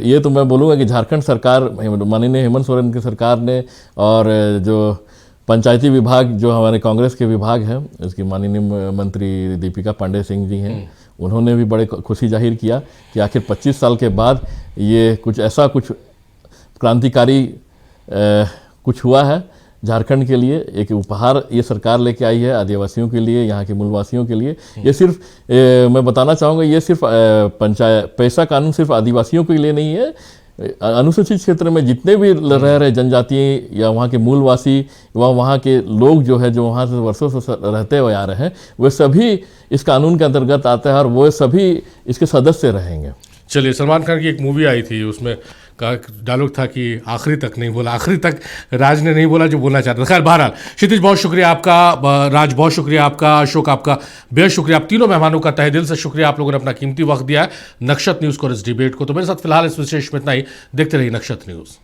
ये तो मैं बोलूँगा कि झारखंड सरकार, माननीय हेमंत सोरेन की सरकार ने, और जो पंचायती विभाग जो हमारे कांग्रेस के विभाग हैं, उसकी माननीय मंत्री दीपिका पांडे सिंह जी हैं, उन्होंने भी बड़े खुशी जाहिर किया कि आखिर 25 साल के बाद ये कुछ ऐसा कुछ क्रांतिकारी कुछ हुआ है झारखंड के लिए। एक उपहार ये सरकार लेके आई है आदिवासियों के लिए, यहाँ के मूलवासियों के लिए। ये सिर्फ मैं बताना चाहूँगा, ये सिर्फ पेशा कानून सिर्फ आदिवासियों के लिए नहीं है, अनुसूचित क्षेत्र में जितने भी रह रहे जनजाति या वहाँ के मूलवासी व वहाँ के लोग जो है, जो वहाँ से वर्षों से रहते हुए आ रहे हैं, वे सभी इस कानून के अंतर्गत आते हैं, और वो सभी इसके सदस्य रहेंगे। चलिए, सलमान खान की एक मूवी आई थी, उसमें का डायलॉग था कि आखिरी तक नहीं बोला, आखिरी तक राज ने नहीं बोला जो बोलना चाहता था। खैर, बहरहाल, क्षितिज बहुत शुक्रिया आपका, राज बहुत शुक्रिया आपका, अशोक आपका बेहद शुक्रिया, आप तीनों मेहमानों का तहे दिल से शुक्रिया, आप लोगों ने अपना कीमती वक्त दिया है नक्षत्र न्यूज़ को, इस डिबेट को। तो मेरे साथ फिलहाल इस विशेष में इतना ही। देखते रहिए नक्षत्र न्यूज़।